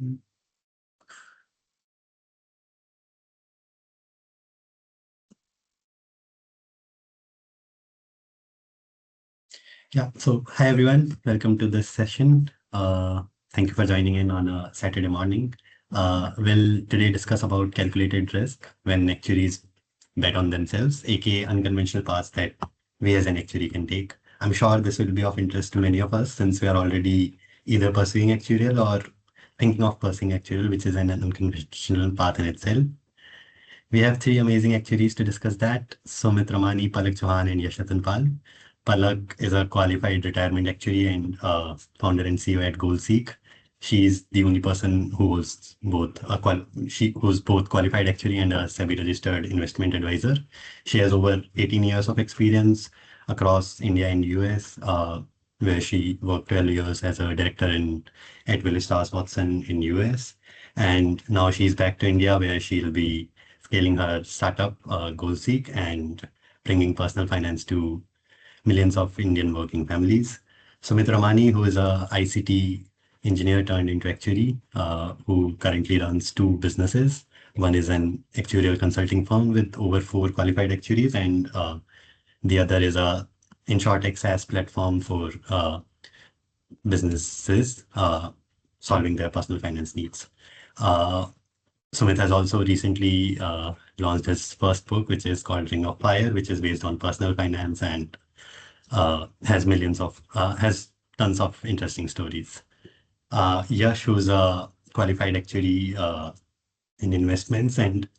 Yeah, so hi everyone, welcome to this session. Thank you for joining in on a Saturday morning. We'll today discuss about calculated risk when actuaries bet on themselves, aka unconventional paths that we as an actuary can take. I'm sure this will be of interest to many of us since we are already either pursuing actuarial or thinking of pursuing actuarial, which is an unconventional path in itself. We have three amazing actuaries to discuss that: Sumit, Ramani, Palak, Chauhan, and Yash Ratanpal. Palak is a qualified retirement actuary and founder and CEO at GaolSeek. She's the only person who holds both who's both qualified actuary and a SEBI registered investment advisor. She has over 18 years of experience across India and US, where she worked 12 years as a director at Willis Towers Watson in US. And now she's back to India where she'll be scaling her startup, GaolSeek, and bringing personal finance to millions of Indian working families. Sumit Ramani, who is a ICT engineer turned into actuary, who currently runs two businesses. One is an actuarial consulting firm with over 4 qualified actuaries, and the other is a InsurTech SaaS platform for businesses solving their personal finance needs. Sumit has also recently launched his first book, which is called Ring of Fire, which is based on personal finance and has tons of interesting stories. Yash, who's a qualified actuary in investments, and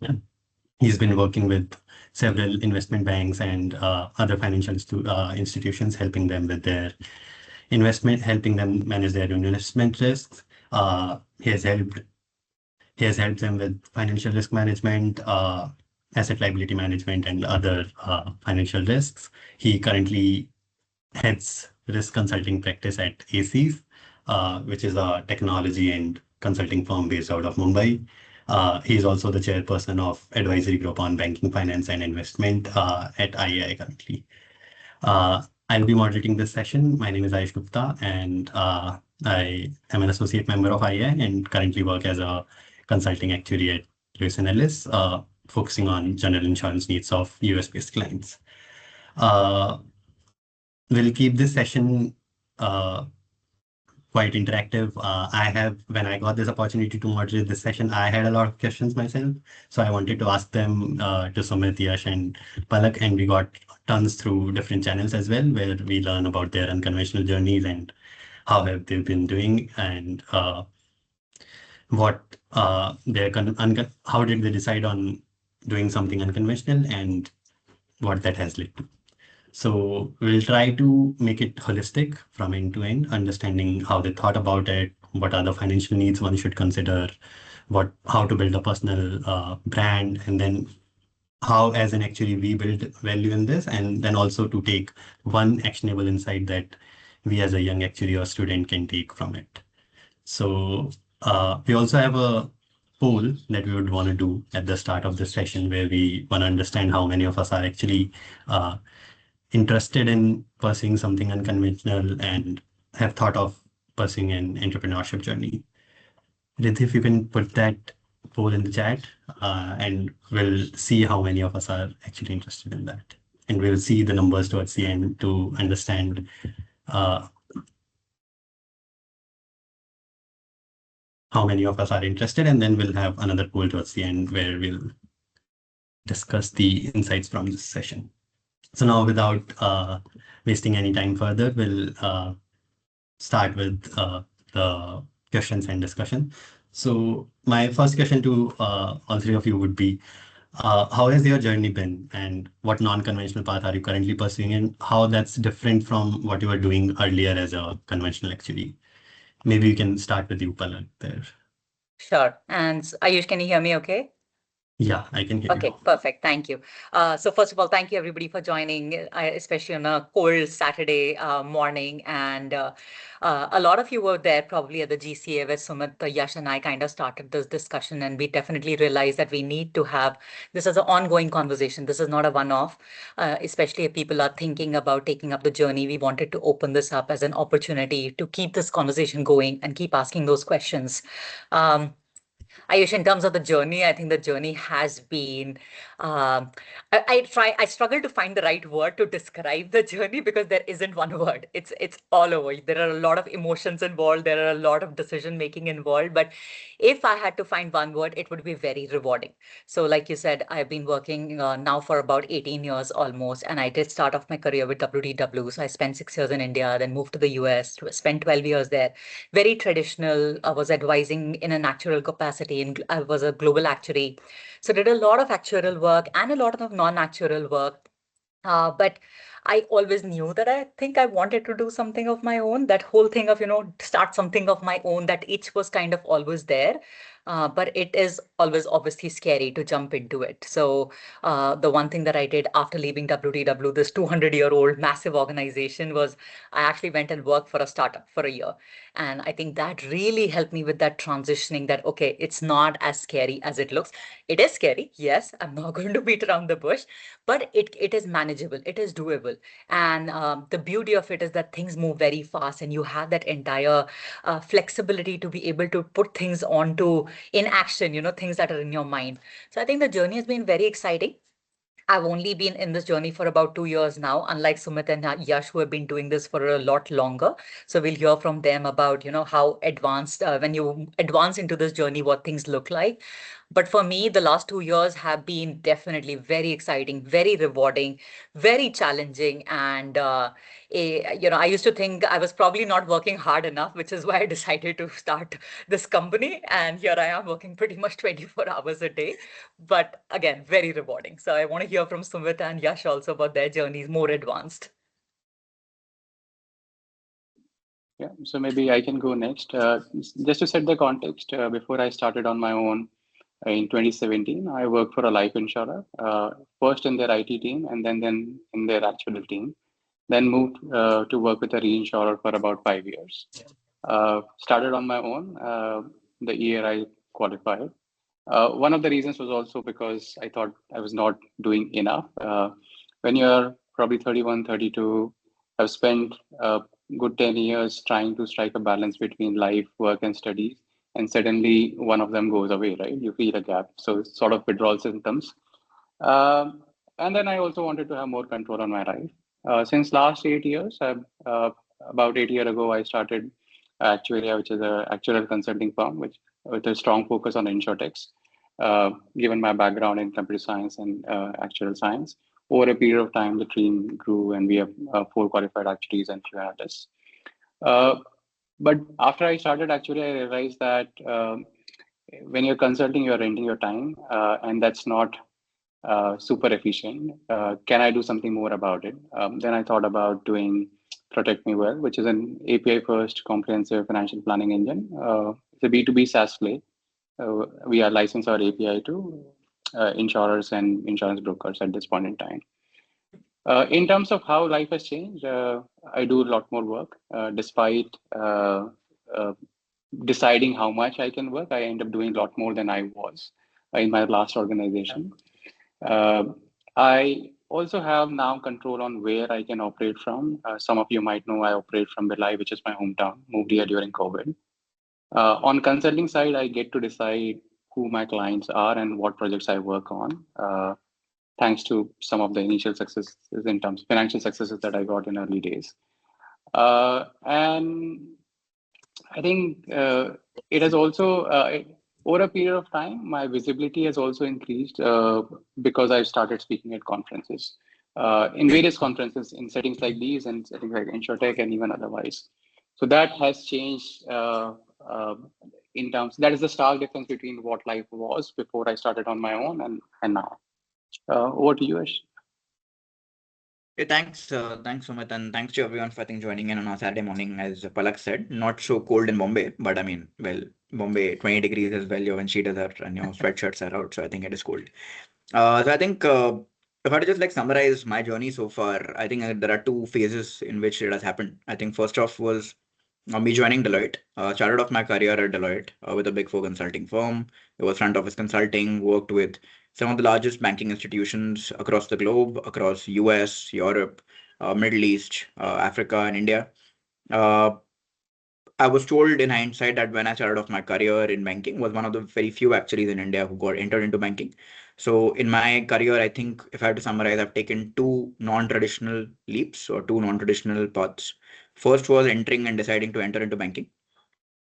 he's been working with several investment banks and other financial institutions, helping them with their helping them manage their investment risks. He has helped them with financial risk management, asset liability management, and other financial risks. He currently heads risk consulting practice at ACs, which is a technology and consulting firm based out of Mumbai. He is also the chairperson of advisory group on banking, finance, and investment at IAI currently. I'll be moderating this session. My name is Aayush Gupta, and I am an associate member of IAI and currently work as a consulting actuary at Lewis and Ellis, focusing on general insurance needs of US-based clients. We'll keep this session quite interactive. When I got this opportunity to moderate this session, I had a lot of questions myself. So I wanted to ask them to Sumit, Yash, and Palak, and we got tons through different channels as well, where we learn about their unconventional journeys and how have they been doing and what how did they decide on doing something unconventional and what that has led to. So we'll try to make it holistic from end to end, understanding how they thought about it, what are the financial needs one should consider, how to build a personal brand, and then how as an actuary we build value in this, and then also to take one actionable insight that we as a young actuary or student can take from it. So we also have a poll that we would want to do at the start of the session where we want to understand how many of us are actually interested in pursuing something unconventional and have thought of pursuing an entrepreneurship journey. Riddhi, if you can put that poll in the chat, and we'll see how many of us are actually interested in that. And we'll see the numbers towards the end to understand how many of us are interested, and then we'll have another poll towards the end where we'll discuss the insights from this session. So now, without wasting any time further, we'll start with the questions and discussion. So my first question to all three of you would be, how has your journey been and what non-conventional path are you currently pursuing and how that's different from what you were doing earlier as a conventional actuary? Maybe you can start with you, Palak, there. Sure. And Ayush, can you hear me okay? Yeah, I can hear you. Okay, perfect. Thank you. So first of all, thank you everybody for joining, especially on a cold Saturday morning. And a lot of you were there probably at the GCA where Sumit, Yash, and I kind of started this discussion, and we definitely realized that we need to have this as an ongoing conversation. This is not a one-off, especially if people are thinking about taking up the journey. We wanted to open this up as an opportunity to keep this conversation going and keep asking those questions. Um, Ayush, in terms of the journey, I think the journey has been. Um, I struggle to find the right word to describe the journey because there isn't one word. It's all over. There are a lot of emotions involved. There are a lot of decision making involved. But if I had to find one word, it would be very rewarding. So, like you said, I've been working now for about 18 years almost, and I did start off my career with WTW. So I spent 6 years in India, then moved to the US, spent 12 years there, very traditional. I was advising in an actuarial capacity, and I was a global actuary. So did a lot of actuarial work and a lot of non-actuarial work. But I always knew that I think I wanted to do something of my own. That whole thing of, start something of my own, that itch was kind of always there. But it is always obviously scary to jump into it. So the one thing that I did after leaving WTW, this 200-year-old massive organization, was I actually went and worked for a startup for a year. And I think that really helped me with that transitioning that, okay, it's not as scary as it looks. It is scary. Yes, I'm not going to beat around the bush, but it is manageable. It is doable. And the beauty of it is that things move very fast and you have that entire flexibility to be able to put things onto in action, things that are in your mind. So I think the journey has been very exciting. I've only been in this journey for about 2 years now, unlike Sumit and Yash, who have been doing this for a lot longer. So we'll hear from them about, how advanced, when you advance into this journey, what things look like. But for me, the last 2 years have been definitely very exciting, very rewarding, very challenging. And, I used to think I was probably not working hard enough, which is why I decided to start this company. And here I am working pretty much 24 hours a day, but again, very rewarding. So I want to hear from Sumit and Yash also about their journeys more advanced. Yeah, so maybe I can go next. Just to set the context, before I started on my own in 2017, I worked for a life insurer, first in their IT team and then in their actual team. Then moved to work with a reinsurer for about 5 years. Started on my own the year I qualified. One of the reasons was also because I thought I was not doing enough. When you're probably 31, 32, I've spent a good 10 years trying to strike a balance between life, work, and studies. And suddenly one of them goes away, right? You feel a gap. So it's sort of withdrawal symptoms. Um, and then I also wanted to have more control on my life. Since last 8 years, about 8 years ago, I started Actuary, which is an actuarial consulting firm, which with a strong focus on insurtechs. Given my background in computer science and actuarial science, over a period of time, the team grew, and we have 4 qualified actuaries and few analysts. Uh, but after I started, actually, I realized that when you're consulting, you're renting your time, and that's not super efficient. Can I do something more about it? Then I thought about doing ProtectMeWell, which is an API first comprehensive financial planning engine. It's a B2B SaaS play. We are licensed our API to insurers and insurance brokers at this point in time. In terms of how life has changed, I do a lot more work. Despite uh, deciding how much I can work, I end up doing a lot more than I was in my last organization. Uh, I also have now control on where I can operate from. Some of you might know I operate from Billai, which is my hometown, moved here during COVID. On consulting side, I get to decide who my clients are and what projects I work on, thanks to some of the initial successes in terms of financial successes that I got in early days. And I think it has also, over a period of time, my visibility has also increased because I started speaking at conferences, in various conferences, in settings like these and settings like InsurTech and even otherwise. So that has changed in terms, that is the stark difference between what life was before I started on my own and now. Over to you, Ash. Thanks, Sumit, and thanks to everyone for joining in on our Saturday morning. As Palak said, not so cold in Bombay, but I mean, well, Bombay 20 degrees as well. Your wind cheaters are and your sweatshirts are out, so I think it is cold. So I think if I had to just summarize my journey so far, I think there are two phases in which it has happened. I think first off was me joining Deloitte. Started off my career at Deloitte with a Big Four consulting firm. It was front office consulting. Worked with some of the largest banking institutions across the globe, across US, Europe, Middle East, Africa, and India. Uh, I was told in hindsight that when I started off my career in banking, was one of the very few actuaries in India who got entered into banking. So in my career, I think if I had to summarize, I've taken two non-traditional leaps or two non-traditional paths. First was entering and deciding to enter into banking,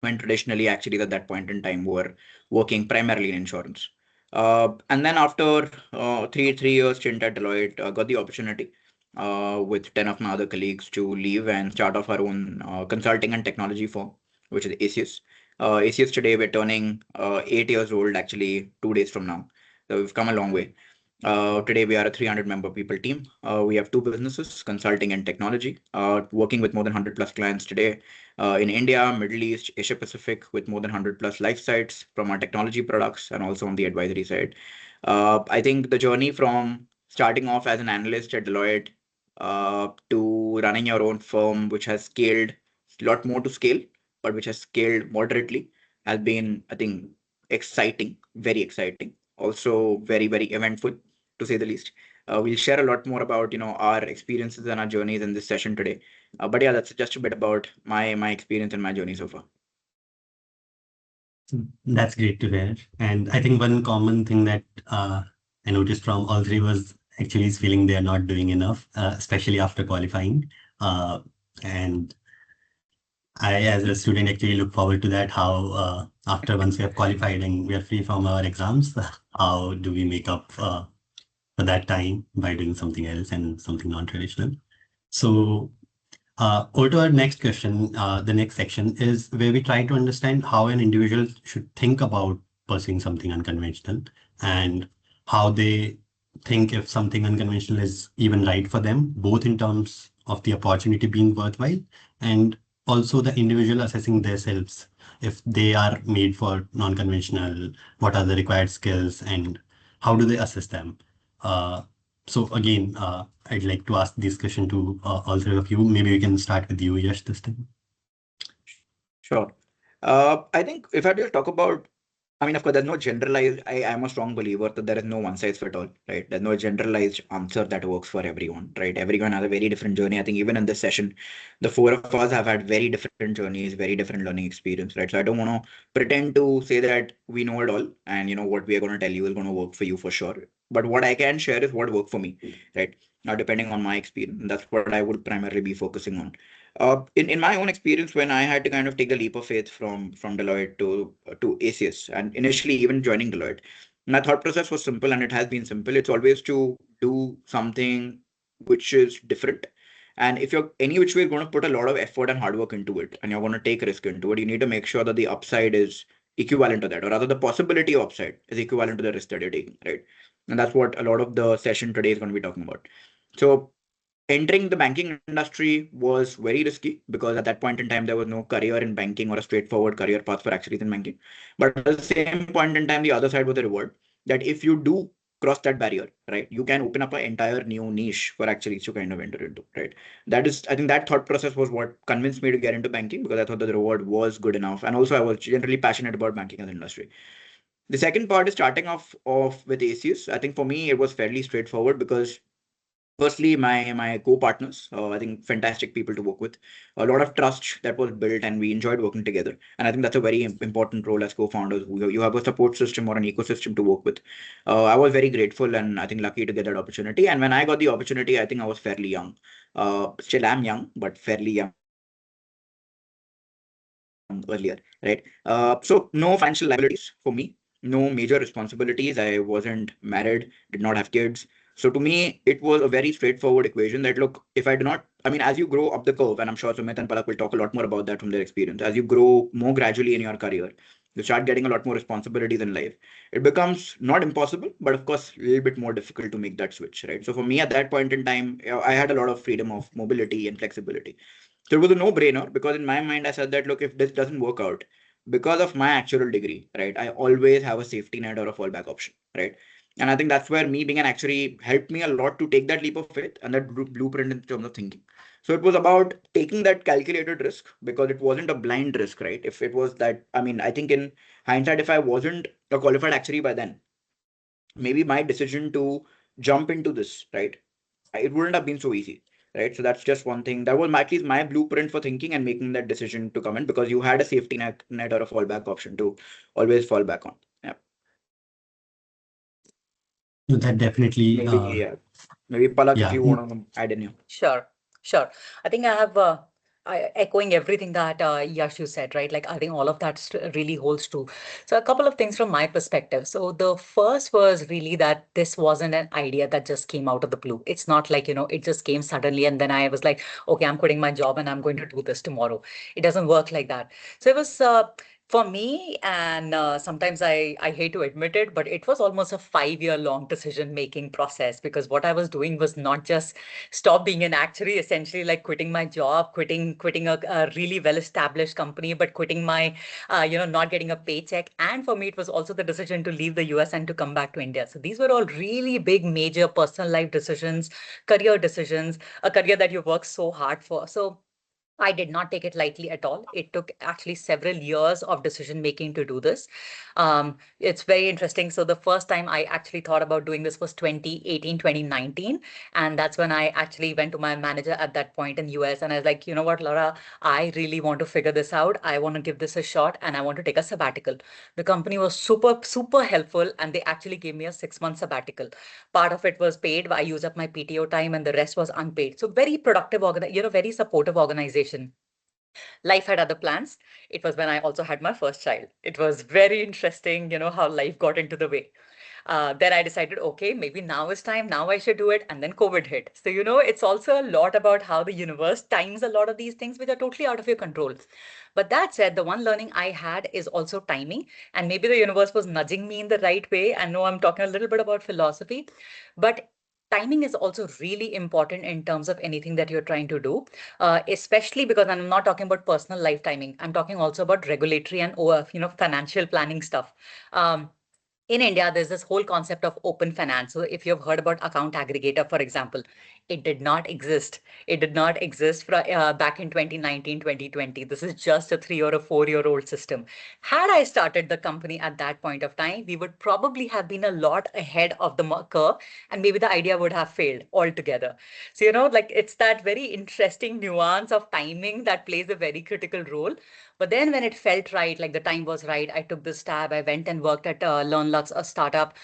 when traditionally actuaries at that point in time were working primarily in insurance. And then after three years stint at Deloitte, got the opportunity with 10 of my other colleagues to leave and start off our own consulting and technology firm, which is ACS. ACS today, we're turning 8 years old actually 2 days from now. So we've come a long way. Today, we are a 300 member people team. We have two businesses, consulting and technology, working with more than 100 plus clients today in India, Middle East, Asia Pacific, with more than 100 plus life sites from our technology products and also on the advisory side. I think the journey from starting off as an analyst at Deloitte to running your own firm, which has scaled a lot more to scale, but which has scaled moderately, has been, I think, exciting, very exciting. Also, very, very eventful, to say the least. We'll share a lot more about our experiences and our journeys in this session today. But yeah, that's just a bit about my experience and my journey so far. That's great to hear. And I think one common thing that I noticed from all three was actually is feeling they are not doing enough, especially after qualifying. And I, as a student, actually look forward to that. How after once we have qualified and we are free from our exams, how do we make up for that time by doing something else and something non-traditional? So over to our next question. The next section is where we try to understand how an individual should think about pursuing something unconventional and how they think if something unconventional is even right for them, both in terms of the opportunity being worthwhile and also the individual assessing themselves if they are made for non-conventional, what are the required skills and how do they assess them. So again, I'd like to ask this question to all three of you. Maybe we can start with you, Yash, this time. Sure. I think if I just talk about, I mean, of course, there's no generalized, I am a strong believer that there is no one size fit all, right? There's no generalized answer that works for everyone, right? Everyone has a very different journey. I think even in this session, the four of us have had very different journeys, very different learning experience, right? So I don't want to pretend to say that we know it all and what we are going to tell you is going to work for you for sure. But what I can share is what worked for me, right? Now, depending on my experience, that's what I would primarily be focusing on. In my own experience, when I had to kind of take the leap of faith from Deloitte to ACS, and initially even joining Deloitte, my thought process was simple, and it has been simple. It's always to do something which is different. And if you're any which way going to put a lot of effort and hard work into it, and you're going to take risk into it, you need to make sure that the upside is equivalent to that, or rather, the possibility of upside is equivalent to the risk that you're taking, right? And that's what a lot of the session today is going to be talking about. So entering the banking industry was very risky because at that point in time there was no career in banking or a straightforward career path for actuaries in banking. But at the same point in time, the other side was the reward that if you do cross that barrier, right, you can open up an entire new niche for actuaries to kind of enter into, right? That is, I think that thought process was what convinced me to get into banking because I thought that the reward was good enough, and also I was generally passionate about banking as an industry. The second part is starting off with ACS. I think for me it was fairly straightforward because firstly, my co-partners, I think fantastic people to work with, a lot of trust that was built, and we enjoyed working together. And I think that's a very important role as co-founders. You have a support system or an ecosystem to work with. I was very grateful and I think lucky to get that opportunity. And when I got the opportunity, I think I was fairly young. Still am young, but fairly young earlier, right? So no financial liabilities for me, no major responsibilities. I wasn't married, did not have kids. So to me, it was a very straightforward equation that look, if I do not, I mean, as you grow up the curve, and I'm sure Sumit and Palak will talk a lot more about that from their experience, as you grow more gradually in your career, you start getting a lot more responsibilities in life. It becomes not impossible, but of course, a little bit more difficult to make that switch, right? So for me at that point in time, I had a lot of freedom of mobility and flexibility. So it was a no-brainer because in my mind, I said that, look, if this doesn't work out, because of my actual degree, right, I always have a safety net or a fallback option, right? And I think that's where me being an actuary helped me a lot to take that leap of faith and that blueprint in terms of thinking. So it was about taking that calculated risk because it wasn't a blind risk, right? If it was that, I mean, I think in hindsight, if I wasn't a qualified actuary by then, maybe my decision to jump into this, right, it wouldn't have been so easy, right? So that's just one thing. That was at least my blueprint for thinking and making that decision to come in because you had a safety net or a fallback option to always fall back on. Yeah. That definitely, Maybe Palak, if yeah, you want to add in here. Sure, sure. I think I have echoing everything that Yash you said, right? Like I think all of that really holds true. So a couple of things from my perspective. So the first was really that this wasn't an idea that just came out of the blue. It's not like, it just came suddenly and then I was like, okay, I'm quitting my job and I'm going to do this tomorrow. It doesn't work like that. So it was for me, and sometimes I hate to admit it, but it was almost a 5-year long decision making process because what I was doing was not just stop being an actuary, essentially like quitting my job, quitting a really well established company, but quitting my not getting a paycheck. And for me, it was also the decision to leave the US and to come back to India. So these were all really big, major personal life decisions, career decisions, a career that you worked so hard for. So I did not take it lightly at all. It took actually several years of decision making to do this. It's very interesting. So the first time I actually thought about doing this was 2018, 2019. And that's when I actually went to my manager at that point in US. And I was like, you know what, Laura, I really want to figure this out. I want to give this a shot and I want to take a sabbatical. The company was super, super helpful. And they actually gave me a 6-month sabbatical. Part of it was paid. I used up my PTO time and the rest was unpaid. So very productive, very supportive organization. Life had other plans. It was when I also had my first child. It was very interesting, how life got into the way. Then I decided, okay, maybe now is time. Now I should do it. And then COVID hit. So, it's also a lot about how the universe times a lot of these things which are totally out of your control. But that said, the one learning I had is also timing. And maybe the universe was nudging me in the right way. I know I'm talking a little bit about philosophy, but timing is also really important in terms of anything that you're trying to do, especially because I'm not talking about personal life timing. I'm talking also about regulatory and financial planning stuff. In India, there's this whole concept of open finance. So if you've heard about account aggregator, for example, it did not exist. It did not exist back in 2019, 2020. This is just a 3 or a 4-year old system. Had I started the company at that point of time, we would probably have been a lot ahead of the curve and maybe the idea would have failed altogether. So, like it's that very interesting nuance of timing that plays a very critical role. But then when it felt right, like the time was right, I took this tab, I went and worked at LearnLux, a startup.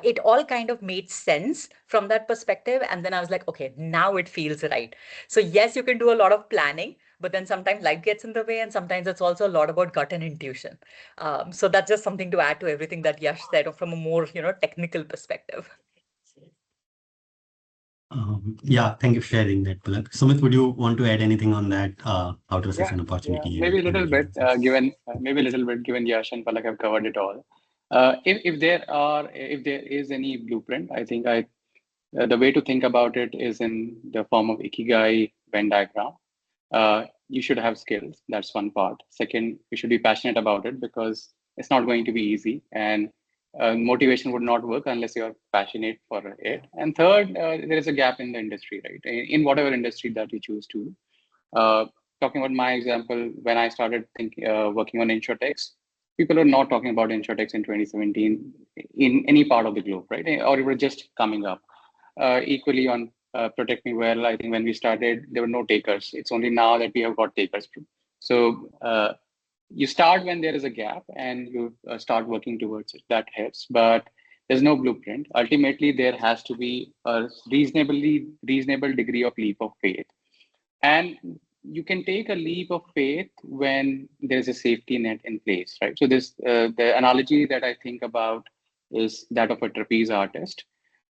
It all kind of made sense from that perspective. And then I was like, okay, now it feels right. So yes, you can do a lot of planning, but then sometimes life gets in the way and sometimes it's also a lot about gut and intuition. So that's just something to add to everything that Yash said from a more, technical perspective. yeah, thank you for sharing that, Palak. Sumit, would you want to add anything on that, how to assess Yeah, an yeah, opportunity maybe a and little making bit, decisions? given Yash and Palak have covered it all. If there is any blueprint, I think the way to think about it is in the form of Ikigai Venn diagram. You should have skills. That's one part. Second, you should be passionate about it because it's not going to be easy, and motivation would not work unless you're passionate for it. And third, there is a gap in the industry, right? In whatever industry that you choose to. Uh, Talking about my example, when I started working on insurtechs, people were not talking about insurtechs in 2017 in any part of the globe, right? Or it was just coming up. Equally on ProtectMeWell, I think when we started, there were no takers. It's only now that we have got takers. So you start when there is a gap and you start working towards it. That helps, but there's no blueprint. Ultimately, there has to be a reasonable degree of leap of faith. And you can take a leap of faith when there's a safety net in place, right? So this the analogy that I think about is that of a trapeze artist.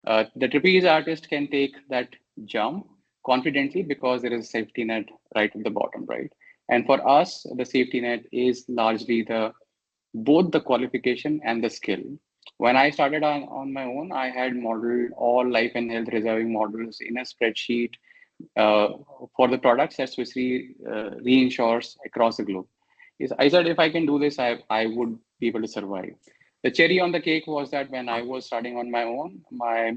The trapeze artist can take that jump confidently because there is a safety net right at the bottom, right? And for us, the safety net is largely the both the qualification and the skill. When I started on my own, I had modeled all life and health reserving models in a spreadsheet uh, for the products that Swiss Re reinsures across the globe. I said, if I can do this, I would be able to survive. The cherry on the cake was that when I was starting on my own, my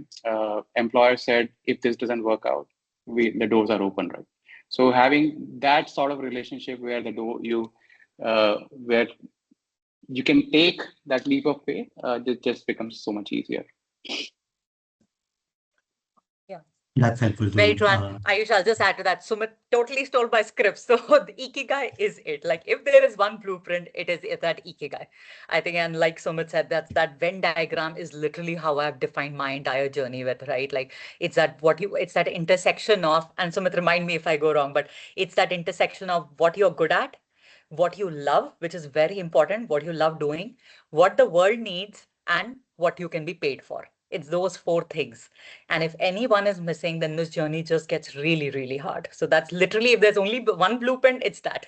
employer said, if this doesn't work out, the doors are open, right? So having that sort of relationship where the door where you can take that leap of faith, it just becomes so much easier. Yeah. That's helpful Very too. true. And Aayush, I'll just add to that. Sumit totally stole my script. So the Ikigai is it. Like if there is one blueprint, it's that Ikigai. I think, and like Sumit said, that Venn diagram is literally how I've defined my entire journey with, right? Like it's that intersection of, and Sumit, remind me if I go wrong, but it's that intersection of what you're good at, what you love, which is very important, what you love doing, what the world needs, and what you can be paid for. It's those four things. And if anyone is missing, then this journey just gets really, really hard. So that's literally, if there's only one blueprint, it's that.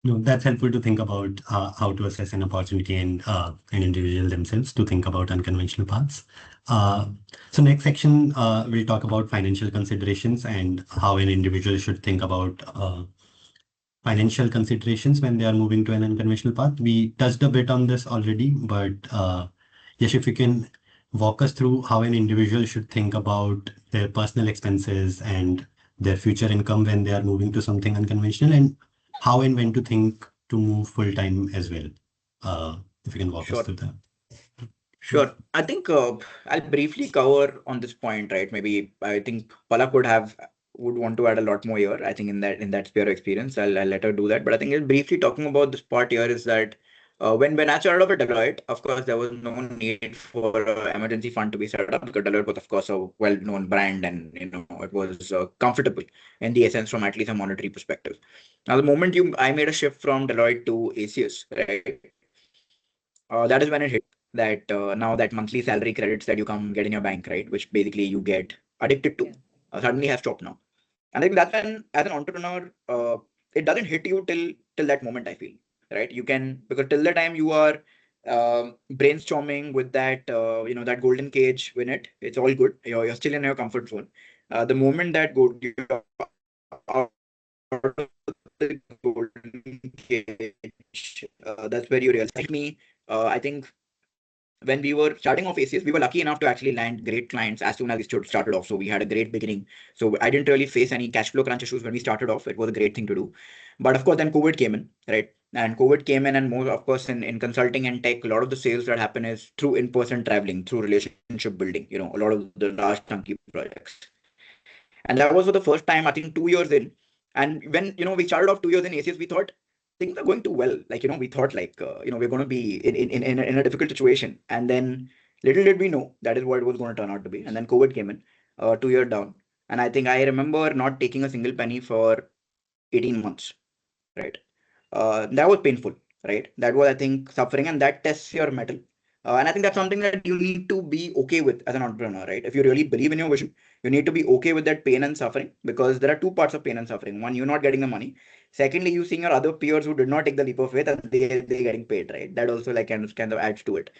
No, that's helpful to think about how to assess an opportunity and an individual themselves to think about unconventional paths. So next section, we'll talk about financial considerations and how an individual should think about financial considerations when they are moving to an unconventional path. We touched a bit on this already, but Yash, if you can walk us through how an individual should think about their personal expenses and their future income when they are moving to something unconventional, and how and when to think to move full time as well. If you can walk us Sure. through that. Sure. I think I'll briefly cover on this point, right? Maybe I think Palak would want to add a lot more here. I think in that sphere of experience, I'll let her do that. But I think briefly talking about this part here is that when I started off at Deloitte, of course there was no need for an emergency fund to be set up because Deloitte was of course a well-known brand, and it was comfortable in the essence from at least a monetary perspective. Now the moment I made a shift from Deloitte to ACS, right? That is when it hit that now that monthly salary credits that you come get in your bank, right, which basically you get addicted to, suddenly has stopped now. And I think that's when, as an entrepreneur, it doesn't hit you till that moment, I feel, right? You can, because till the time you are brainstorming with that, that golden cage in it, it's all good. You're still in your comfort zone. The moment that you're out of the golden cage, that's where you realize. Like me, I think when we were starting off ACS, we were lucky enough to actually land great clients as soon as we started off. So we had a great beginning. So I didn't really face any cash flow crunch issues when we started off. It was a great thing to do. But of course, then COVID came in, right? And COVID came in, and more, of course, in consulting and tech, a lot of the sales that happen is through in-person traveling, through relationship building, a lot of the large chunky projects. And that was for the first time, I think 2 years in. And when, we started off 2 years in ACS, we thought things are going too well. Like, we thought like, we're going to be in a difficult situation. And then little did we know that is what it was going to turn out to be. And then COVID came in 2 years down. And I think I remember not taking a single penny for 18 months, right? That was painful, right? That was, I think, suffering, and that tests your mettle. And I think that's something that you need to be okay with as an entrepreneur, right? If you really believe in your vision, you need to be okay with that pain and suffering, because there are two parts of pain and suffering. One, you're not getting the money. Secondly, you seeing your other peers who did not take the leap of faith and they're getting paid, right? That also like kind of adds to it.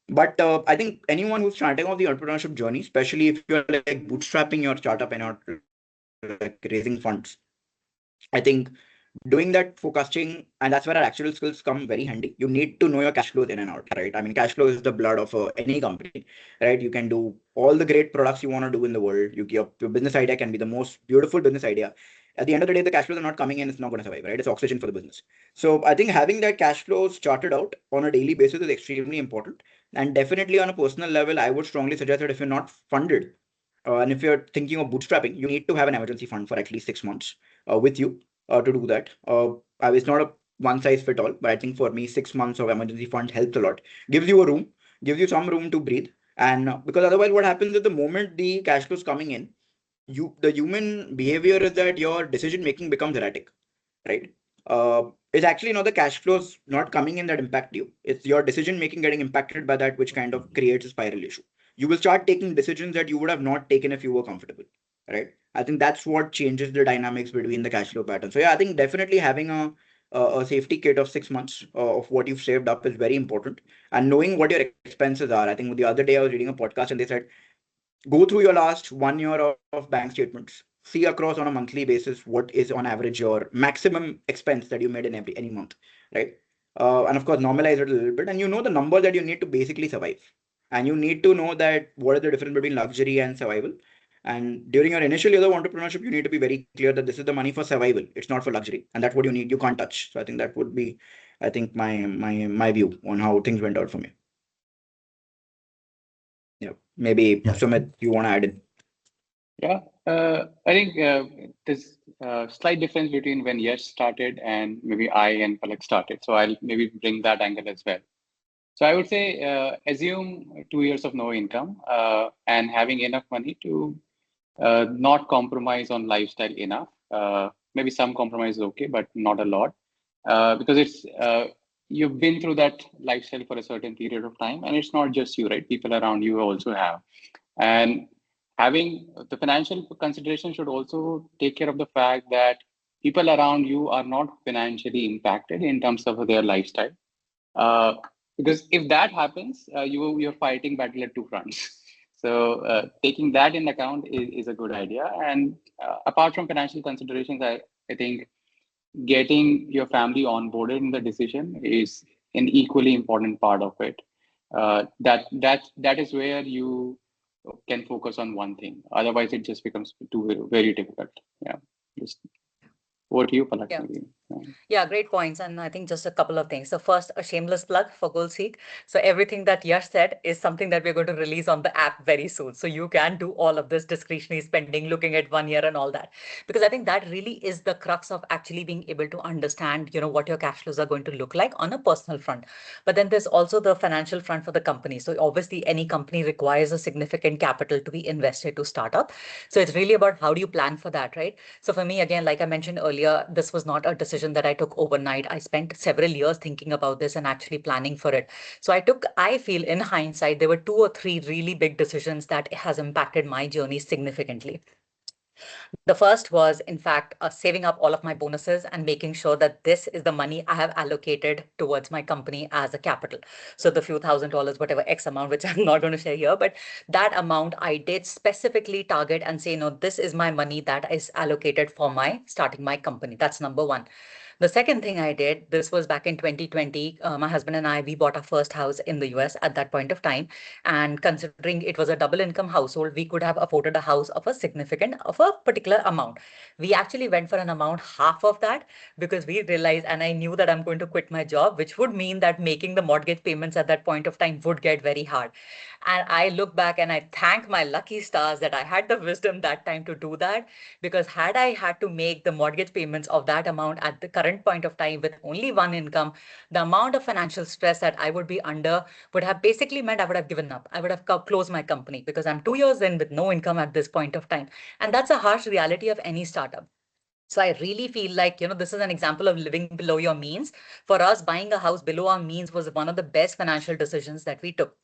But I think anyone who's starting off the entrepreneurship journey, especially if you're like bootstrapping your startup and you're like raising funds, I think doing that forecasting, and that's where our actual skills come very handy. You need to know your cash flows in and out, right? I mean, cash flow is the blood of any company, right? You can do all the great products you want to do in the world. Your business idea can be the most beautiful business idea. At the end of the day, the cash flows are not coming in, it's not going to survive, right? It's oxygen for the business. So I think having that cash flows charted out on a daily basis is extremely important. And definitely on a personal level, I would strongly suggest that if you're not funded, and if you're thinking of bootstrapping, you need to have an emergency fund for at least 6 months with you to do that. It's not a one size fit all, but I think for me, 6 months of emergency fund helps a lot. Gives you a room, gives you some room to breathe. And because otherwise, what happens is the moment the cash flow is coming in, the human behavior is that your decision making becomes erratic, right? It's actually not the cash flows not coming in that impact you. It's your decision making getting impacted by that, which kind of creates a spiral issue. You will start taking decisions that you would have not taken if you were comfortable, right? I think that's what changes the dynamics between the cash flow pattern. So yeah, I think definitely having a safety kit of 6 months of what you've saved up is very important. And knowing what your expenses are. I think the other day I was reading a podcast and they said, go through your last 1 year of bank statements, see across on a monthly basis what is on average your maximum expense that you made in any month, right? And of course, normalize it a little bit, and you know the number that you need to basically survive. And you need to know that what is the difference between luxury and survival. And during your initial year of entrepreneurship, you need to be very clear that this is the money for survival. It's not for luxury, and that's what you need. You can't touch. So I think that would be, I think my view on how things went out for me. Yeah, maybe Yeah. Sumit, you want to add in? Yeah, I think there's a slight difference between when Yash started and maybe I and Palak started. So I'll maybe bring that angle as well. So I would say assume 2 years of no income and having enough money to not compromise on lifestyle enough. Maybe some compromise is okay, but not a lot because it's you've been through that lifestyle for a certain period of time, and it's not just you, right? People around you also have, and having the financial consideration should also take care of the fact that people around you are not financially impacted in terms of their lifestyle. Uh, because if that happens, you're fighting battle at two fronts. So taking that in account is a good idea. And apart from financial considerations, I think getting your family onboarded in the decision is an equally important part of it. That is where you can focus on one thing. Otherwise, it just becomes too very difficult. Yeah. Just over to you, Palak. Yeah. Maybe. Yeah, great points. And I think just a couple of things. So first, a shameless plug for GaolSeek. So everything that Yash said is something that we're going to release on the app very soon. So you can do all of this discretionary spending, looking at 1 year and all that. Because I think that really is the crux of actually being able to understand, what your cash flows are going to look like on a personal front. But then there's also the financial front for the company. So obviously any company requires a significant capital to be invested to start up. So it's really about how do you plan for that, right? So for me, again, like I mentioned earlier, this was not a decision that I took overnight. I spent several years thinking about this and actually planning for it. So I feel in hindsight, there were 2 or 3 really big decisions that has impacted my journey significantly. The first was, in fact, saving up all of my bonuses and making sure that this is the money I have allocated towards my company as a capital. So the few $1,000s, whatever X amount, which I'm not going to share here, but that amount I did specifically target and say, no, this is my money that is allocated for my starting my company. That's number one. The second thing I did, this was back in 2020. My husband and I, we bought our first house in the US at that point of time. And considering it was a double income household, we could have afforded a house of a particular amount. We actually went for an amount half of that because we realized, and I knew that I'm going to quit my job, which would mean that making the mortgage payments at that point of time would get very hard. And I look back and I thank my lucky stars that I had the wisdom that time to do that. Because had I had to make the mortgage payments of that amount at the current point of time with only one income, the amount of financial stress that I would be under would have basically meant I would have given up. I would have closed my company because I'm 2 years in with no income at this point of time. And that's a harsh reality of any startup. So I really feel like, this is an example of living below your means. For us, buying a house below our means was one of the best financial decisions that we took.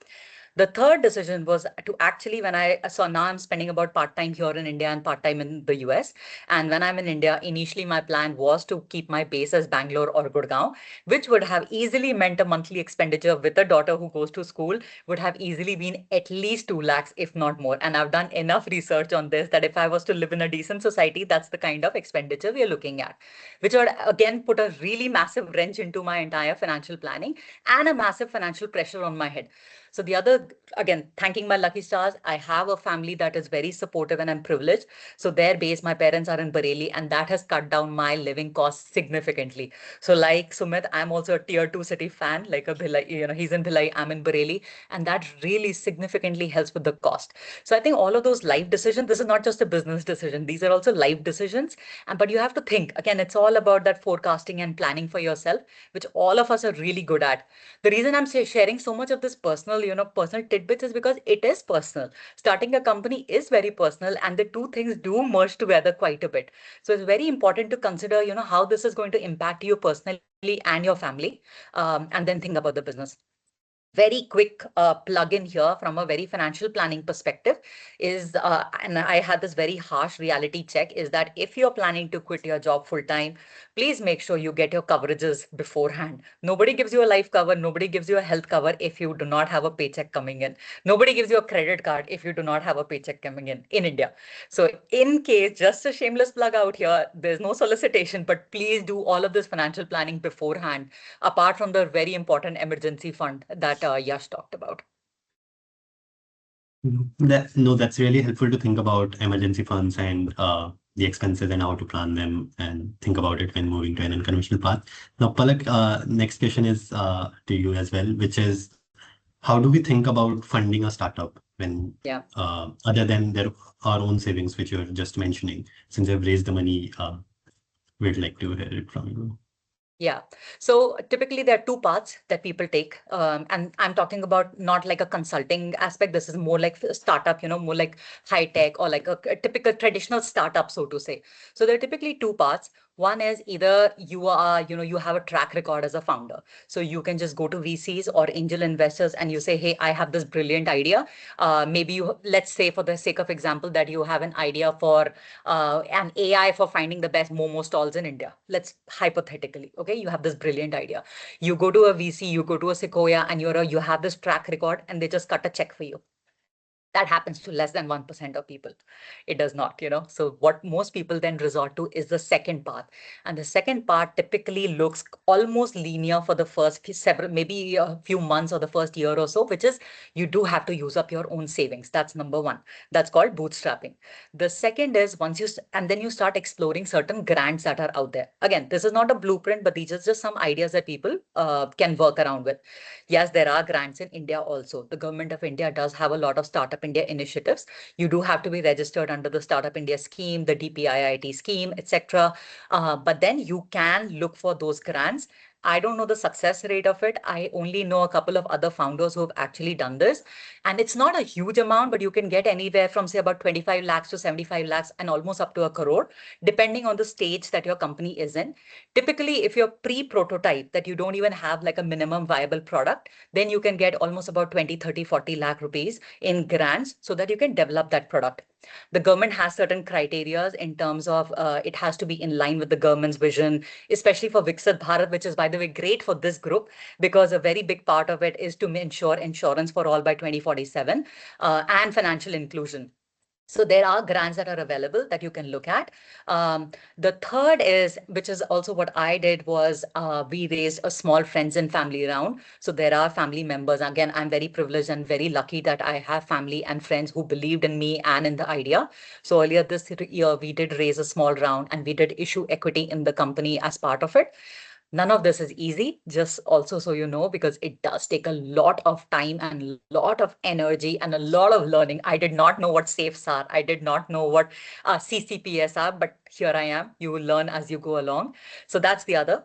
The third decision was to actually, when I saw now I'm spending about part-time here in India and part-time in the US. And when I'm in India, initially my plan was to keep my base as Bangalore or Gurgaon, which would have easily meant a monthly expenditure with a daughter who goes to school would have easily been at least 2 lakhs, if not more. And I've done enough research on this that if I was to live in a decent society, that's the kind of expenditure we are looking at, which would again put a really massive wrench into my entire financial planning and a massive financial pressure on my head. So the other, again, thanking my lucky stars, I have a family that is very supportive and I'm privileged. So their base, my parents are in Bareilly, and that has cut down my living costs significantly. So like Sumit, I'm also a tier 2 city fan, like a Bhilai, he's in Bhilai, I'm in Bareilly, and that really significantly helps with the cost. So I think all of those life decisions, this is not just a business decision. These are also life decisions. But you have to think, again, it's all about that forecasting and planning for yourself, which all of us are really good at. The reason I'm sharing so much of this personal tidbits is because it is personal. Starting a company is very personal, and the two things do merge together quite a bit. So it's very important to consider, how this is going to impact you personally and your family, and then think about the business. very quick plug-in here from a very financial planning perspective is, and I had this very harsh reality check, is that if you're planning to quit your job full time, please make sure you get your coverages beforehand. Nobody gives you a life cover, nobody gives you a health cover if you do not have a paycheck coming in. Nobody gives you a credit card if you do not have a paycheck coming in India. So in case, just a shameless plug out here, there's no solicitation, but please do all of this financial planning beforehand, apart from the very important emergency fund that Yash talked about. That's really helpful to think about emergency funds and the expenses and how to plan them and think about it when moving to an unconventional path. Now, Palak, next question is to you as well, which is how do we think about funding a startup when, Yeah. other than our own savings, which you're just mentioning, since you've raised the money, we'd like to hear it from you. Yeah. So typically there are two paths that people take. And I'm talking about not like a consulting aspect. This is more like a startup, more like high tech or like a typical traditional startup, so to say. So there are typically two paths. One is either you are, you have a track record as a founder. So you can just go to VCs or angel investors and you say, hey, I have this brilliant idea. Maybe let's say for the sake of example that you have an idea for an AI for finding the best Momo stalls in India. Let's hypothetically, okay, you have this brilliant idea. You go to a VC, you go to a Sequoia, and you have this track record, and they just cut a check for you. That happens to less than 1% of people. It does not, So what most people then resort to is the second path. And the second part typically looks almost linear for the first maybe a few months or the first year or so, which is you do have to use up your own savings. That's number one. That's called bootstrapping. The second is and then you start exploring certain grants that are out there. Again, this is not a blueprint, but these are just some ideas that people can work around with. Yes, there are grants in India also. The government of India does have a lot of Startup India initiatives. You do have to be registered under the Startup India scheme, the DPIIT scheme, etc. But then you can look for those grants. I don't know the success rate of it. I only know a couple of other founders who have actually done this. And it's not a huge amount, but you can get anywhere from say about 25 lakhs to 75 lakhs and almost up to a crore, depending on the stage that your company is in. Typically, if you're pre-prototype, that you don't even have like a minimum viable product, then you can get almost about 20, 30, 40 lakh rupees in grants so that you can develop that product. The government has certain criteria in terms of it has to be in line with the government's vision, especially for Viksit Bharat, which is, by the way, great for this group because a very big part of it is to ensure insurance for all by 2047 and financial inclusion. So there are grants that are available that you can look at. The third is, which is also what I did, was we raised a small friends and family round. So there are family members. Again, I'm very privileged and very lucky that I have family and friends who believed in me and in the idea. So earlier this year, we did raise a small round and we did issue equity in the company as part of it. None of this is easy, just also so you know, because it does take a lot of time and a lot of energy and a lot of learning. I did not know what safes are. I did not know what CCPS are, but here I am. You will learn as you go along. So that's the other,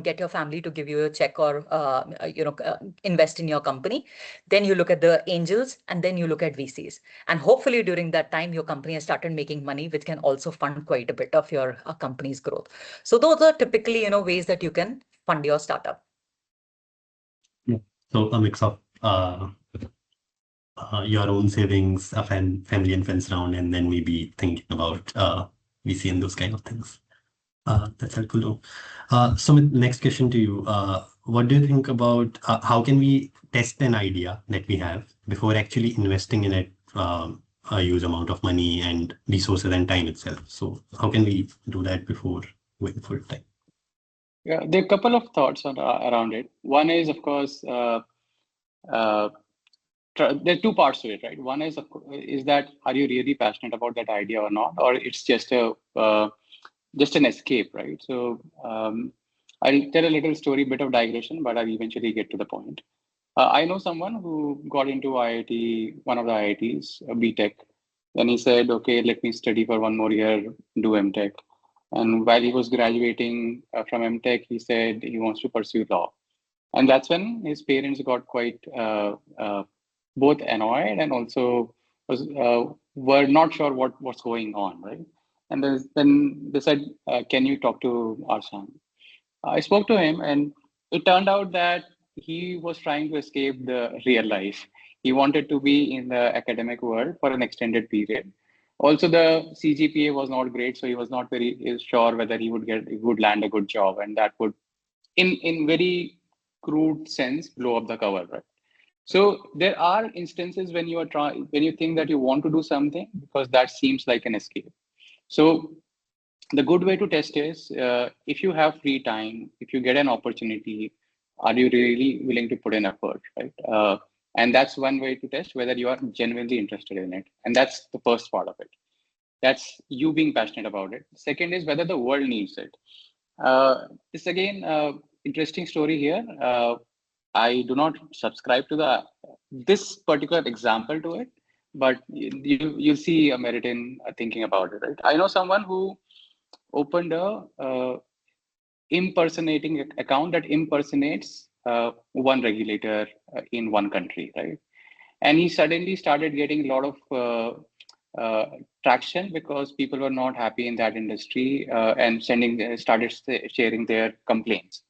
get your family to give you a check or, invest in your company. Then you look at the angels and then you look at VCs. And hopefully during that time, your company has started making money, which can also fund quite a bit of your company's growth. So those are typically, ways that you can fund your startup. Yeah. So a mix of your own savings, a family and friends round, and then maybe thinking about VC and those kind of things. That's helpful. Sumit, next question to you. What do you think about how can we test an idea that we have before actually investing in it a huge amount of money and resources and time itself? So how can we do that before going full time? Yeah, there are a couple of thoughts around it. One is, of course, there are two parts to it, right? One is that are you really passionate about that idea or not, or it's just just an escape, right? So I'll tell a little story, bit of digression, but I'll eventually get to the point. I know someone who got into IIT, one of the IITs, BTech. Then he said, okay, let me study for one more year, do MTech. And while he was graduating from MTech, he said he wants to pursue law. And that's when his parents got quite both annoyed and also were not sure what's going on, right? And then they said, can you talk to our son? I spoke to him, and it turned out that he was trying to escape the real life. He wanted to be in the academic world for an extended period. Also, the CGPA was not great, so he was not very sure whether he would land a good job, and that would, in very crude sense, blow up the cover, right? So there are instances when when you think that you want to do something because that seems like an escape. So the good way to test is if you have free time, if you get an opportunity, are you really willing to put in effort, right? And that's one way to test whether you are genuinely interested in it. And that's the first part of it. That's you being passionate about it. Second is whether the world needs it. This again, interesting story here. I do not subscribe to the this particular example to it, but you'll see a merit in thinking about it, right? I know someone who opened a impersonating account that impersonates one regulator in one country, right? And he suddenly started getting a lot of traction because people were not happy in that industry and started sharing their complaints.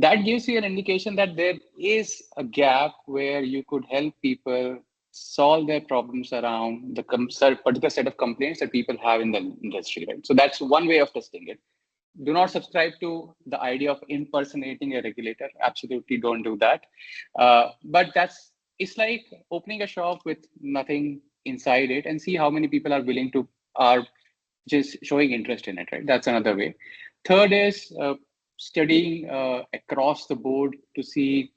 That gives you an indication that there is a gap where you could help people solve their problems around the particular set of complaints that people have in the industry, right? So that's one way of testing it. Do not subscribe to the idea of impersonating a regulator. Absolutely don't do that. But it's like opening a shop with nothing inside it and see how many people are just showing interest in it, right? That's another way. Third is studying across the board to see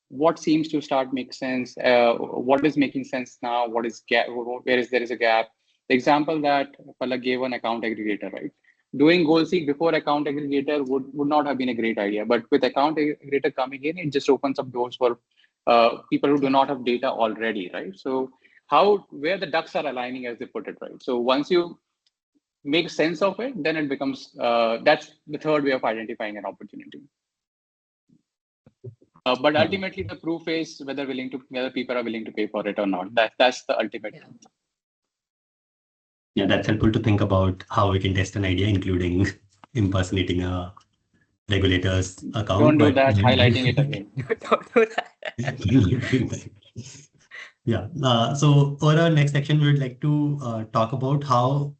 what seems to start make sense, what is making sense now, what is where is there is a gap. The example that Palak gave on account aggregator, right? Doing GaolSeek before account aggregator would not have been a great idea, but with account aggregator coming in, it just opens up doors for people who do not have data already, right? So where the ducks are aligning, as they put it, right? So once you make sense of it, then it becomes that's the third way of identifying an opportunity. But ultimately, the proof is whether people are willing to pay for it or not. That's the ultimate. Yeah, that's helpful to think about how we can test an idea, including impersonating a regulator's account. Don't do that. Highlighting it again. Don't do that. Yeah. So for our next section, we would like to talk about how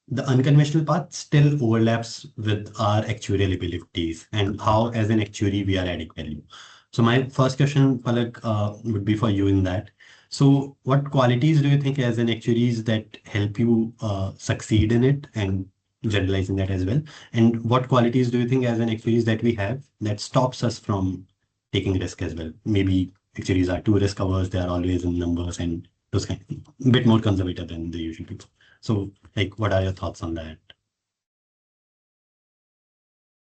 the unconventional path still overlaps with our actuarial abilities and how, as an actuary, we are adding value. So my first question, Palak, would be for you in that. So what qualities do you think as an actuaries that help you succeed in it, and generalizing that as well? And what qualities do you think as an actuaries that we have that stops us from taking risk as well? Maybe actuaries are too risk averse, they are always in numbers and those kind of a bit more conservative than the usual people. So like, what are your thoughts on that?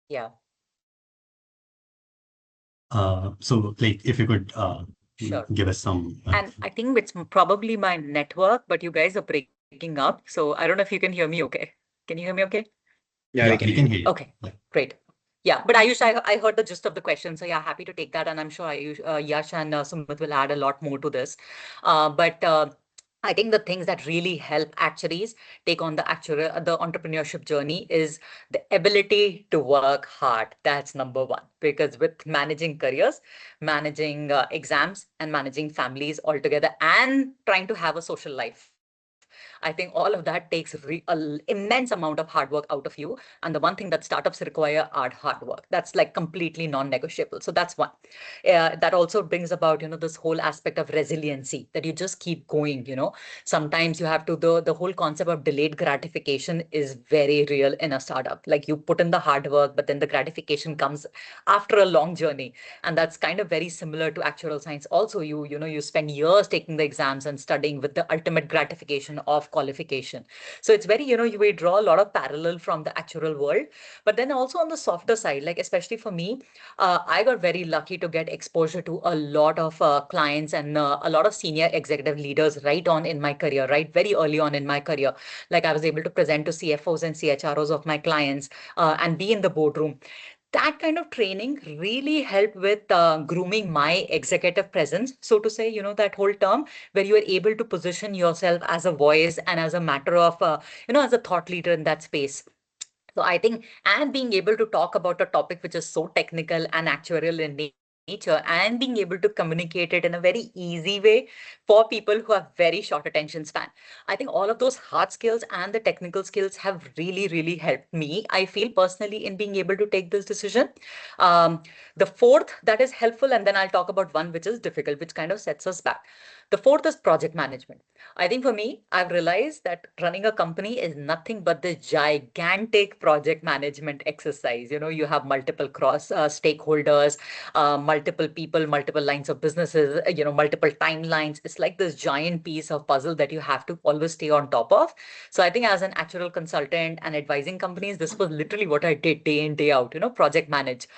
Yeah. So like, if you could Sure. give us some. And I think it's probably my network, but you guys are breaking up. So I don't know if you can hear me okay. Can you hear me okay? Yeah, we can hear you. Okay, great. Yeah, but Aayush, I heard the gist of the question. So yeah, happy to take that. And I'm sure Aayush, Yash and Sumit will add a lot more to this. But I think the things that really help actuaries take on the entrepreneurship journey is the ability to work hard. That's number one, because with managing careers, managing exams, and managing families altogether, and trying to have a social life, I think all of that takes immense amount of hard work out of you. And the one thing that startups require are hard work. That's like completely non-negotiable. So that's one. That also brings about, this whole aspect of resiliency, that you just keep going. Sometimes you have to, the whole concept of delayed gratification is very real in a startup. Like, you put in the hard work, but then the gratification comes after a long journey. And that's kind of very similar to actuarial science. Also, you spend years taking the exams and studying with the ultimate gratification of qualification. So it's very, you may draw a lot of parallel from the actuarial world. But then also on the softer side, like especially for me, I got very lucky to get exposure to a lot of clients and a lot of senior executive leaders right on in my career, right very early on in my career. Like, I was able to present to CFOs and CHROs of my clients and be in the boardroom. That kind of training really helped with grooming my executive presence, so to say, that whole term, where you are able to position yourself as a voice and as a matter of, as a thought leader in that space. So I think, and being able to talk about a topic which is so technical and actuarial in nature, nature and being able to communicate it in a very easy way for people who have very short attention span. I think all of those hard skills and the technical skills have really, really helped me, I feel personally, in being able to take this decision. Um, the fourth that is helpful, and then I'll talk about one which is difficult, which kind of sets us back. The fourth is project management. I think for me, I've realized that running a company is nothing but the gigantic project management exercise. You have multiple cross stakeholders, multiple people, multiple lines of businesses, multiple timelines. It's like this giant piece of puzzle that you have to always stay on top of. So I think as an actual consultant and advising companies, this was literally what I did day in, day out, project manage.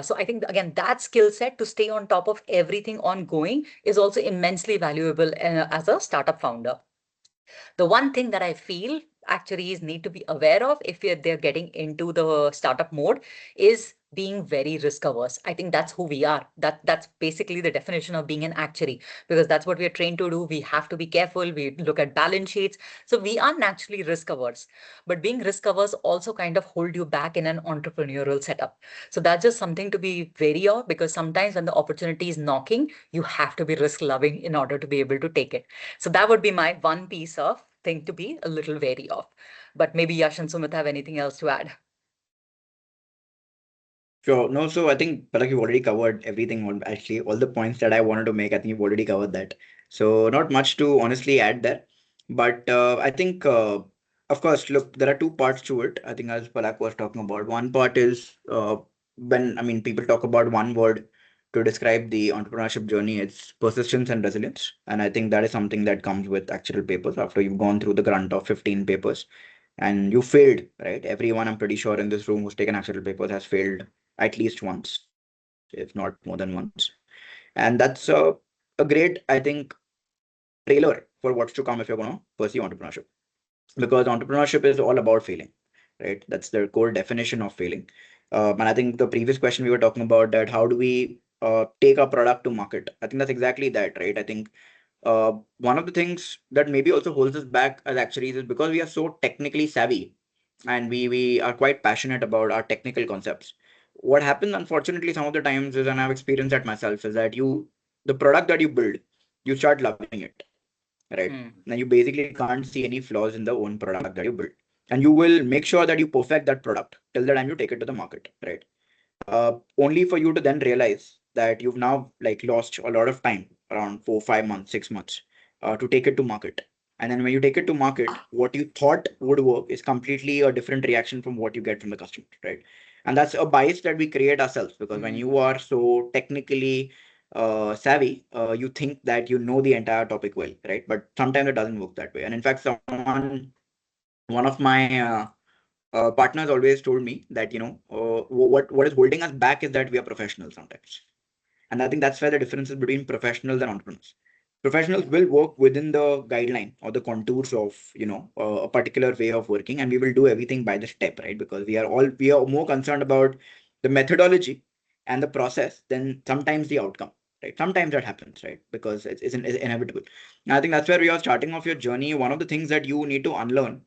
So I think, again, that skill set to stay on top of everything ongoing is also immensely valuable as a startup founder. The one thing that I feel actuaries need to be aware of if they're getting into the startup mode is being very risk averse. I think that's who we are. That's basically the definition of being an actuary, because that's what we're trained to do. We have to be careful. We look at balance sheets. So we are naturally risk averse. But being risk averse also kind of hold you back in an entrepreneurial setup. So that's just something to be wary of, because sometimes when the opportunity is knocking, you have to be risk loving in order to be able to take it. So that would be my one piece of thing to be a little wary of. But maybe Yash and Sumit have anything else to add. Sure. No, so I think, Palak, you've already covered everything. Actually, all the points that I wanted to make, I think you've already covered that. So not much to honestly add there. But I think, of course, look, there are two parts to it. I think as Palak was talking about, one part is when, I mean, people talk about one word to describe the entrepreneurship journey, it's persistence and resilience. And I think that is something that comes with actual papers after you've gone through the grunt of 15 papers and you failed, right? Everyone, I'm pretty sure, in this room who's taken actual papers has failed at least once, if not more than once. And that's a great, I think, trailer for what's to come if you're going to pursue entrepreneurship. Because entrepreneurship is all about failing, right? That's the core definition of failing. And I think the previous question we were talking about, that how do we take our product to market? I think that's exactly that, right? I think one of the things that maybe also holds us back as actuaries is because we are so technically savvy and we are quite passionate about our technical concepts. What happens, unfortunately, some of the times is, and I've experienced that myself, is that the product that you build, you start loving it, right? Now you basically can't see any flaws in the own product that you build, and you will make sure that you perfect that product till the time you take it to the market, right? Only for you to then realize that you've now like lost a lot of time, around 4 5 months 6 months, to take it to market. And then when you take it to market, what you thought would work is completely a different reaction from what you get from the customer, right? And that's a bias that we create ourselves, because when you are so technically savvy, you think that you know the entire topic well, right? But sometimes it doesn't work that way. And in fact, one of my partners always told me that, what is holding us back is that we are professionals sometimes. And I think that's where the difference is between professionals and entrepreneurs. Professionals will work within the guideline or the contours of, a particular way of working, and we will do everything by the step, right? Because we are more concerned about the methodology and the process than sometimes the outcome, right? Sometimes that happens, right? Because it's inevitable. And I think that's where we are starting off your journey. One of the things that you need to unlearn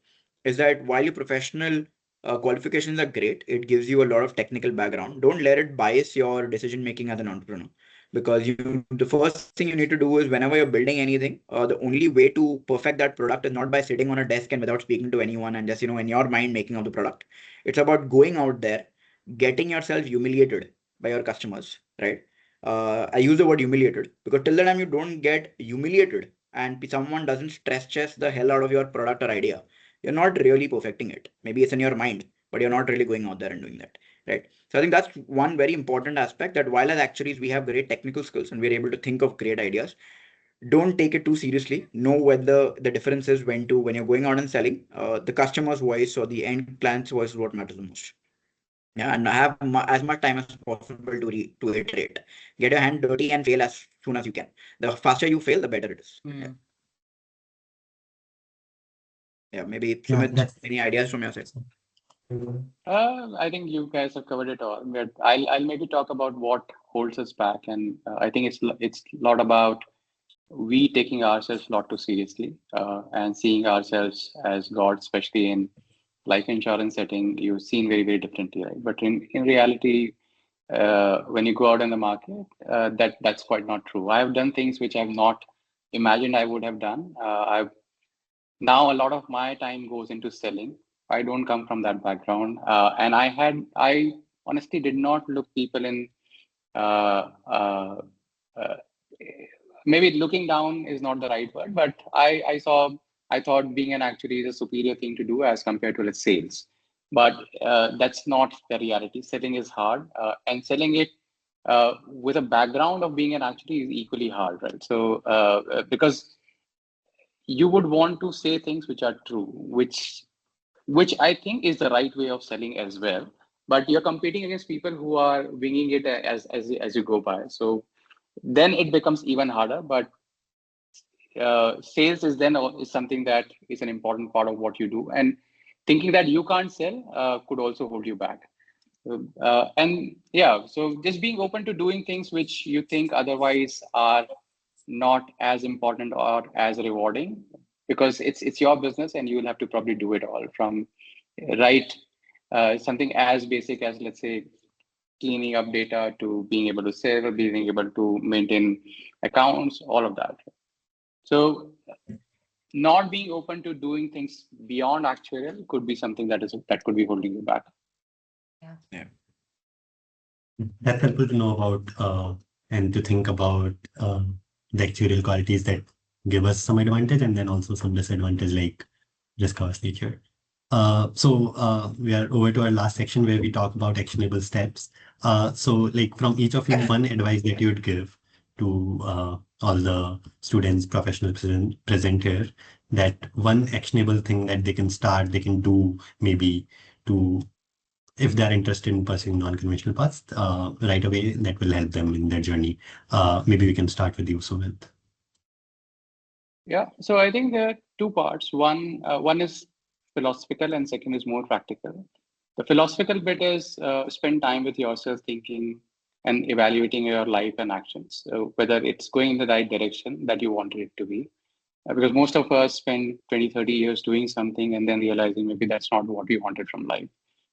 is that while your professional qualifications are great, it gives you a lot of technical background. Don't let it bias your decision making as an entrepreneur, because the first thing you need to do is, whenever you're building anything, the only way to perfect that product is not by sitting on a desk and without speaking to anyone and just, in your mind making of the product. It's about going out there, getting yourself humiliated by your customers, right? I use the word humiliated because till the time you don't get humiliated and someone doesn't stress test the hell out of your product or idea, you're not really perfecting it. Maybe it's in your mind, but you're not really going out there and doing that, right? So I think that's one very important aspect, that while as actuaries we have great technical skills and we're able to think of great ideas, don't take it too seriously. Know whether the difference is when you're going out and selling, the customer's voice or the end client's voice is what matters the most. Yeah, and have as much time as possible to iterate. Get your hand dirty and fail as soon as you can. The faster you fail, the better it is. Yeah, maybe Yeah, Sumit, that's any ideas from your side? I think you guys have covered it all. But I'll maybe talk about what holds us back, and I think it's a lot about we taking ourselves a lot too seriously and seeing ourselves as God, especially in life insurance setting. You've seen very differently, right? But in reality, when you go out in the market, that's quite not true. I have done things which I've not imagined I would have done. I've Now a lot of my time goes into selling. I don't come from that background, and I honestly did not look people in. Uh, uh, uh, Maybe looking down is not the right word, but I thought being an actuary is a superior thing to do as compared to let's sales. But that's not the reality. Selling is hard, and selling it with a background of being an actuary is equally hard, right? So because you would want to say things which are true, which I think is the right way of selling as well. But you're competing against people who are winging it as you go by. So then it becomes even harder. But sales is something that is an important part of what you do, and thinking that you can't sell could also hold you back. And yeah, so just being open to doing things which you think otherwise are not as important or as rewarding, because it's your business and you will have to probably do it all from right something as basic as, let's say, cleaning up data to being able to sell or being able to maintain accounts, all of that. So not being open to doing things beyond actuarial could be something that could be holding you back. Yeah. That's helpful to know about and to think about the actuarial qualities that give us some advantage and then also some disadvantage like risk averse nature. So we are over to our last section where we talk about actionable steps. So like from each of you, one advice that you'd give to all the students, professionals present here, that one actionable thing that they can start, they can do maybe to, if they're interested in pursuing non-conventional paths right away, that will help them in their journey. Maybe we can start with you, Sumit. Yeah, so I think there are two parts. One is philosophical and second is more practical. The philosophical bit is spend time with yourself thinking and evaluating your life and actions, so whether it's going in the right direction that you wanted it to be. Because most of us spend 20, 30 years doing something and then realizing maybe that's not what we wanted from life.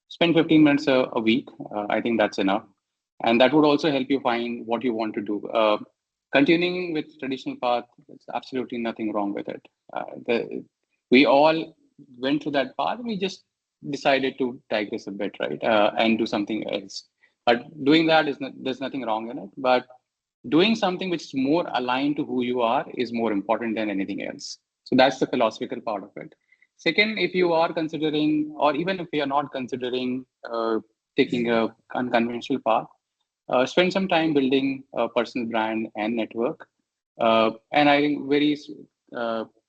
Spend 15 minutes a week. I think that's enough. And that would also help you find what you want to do. Continuing with traditional path, there's absolutely nothing wrong with it. We all went through that path. We just decided to digress a bit, right? And do something else. But doing that there's nothing wrong in it. But doing something which is more aligned to who you are is more important than anything else. So that's the philosophical part of it. Second, if you are considering, or even if you are not considering taking a unconventional path, spend some time building a personal brand and network. And I think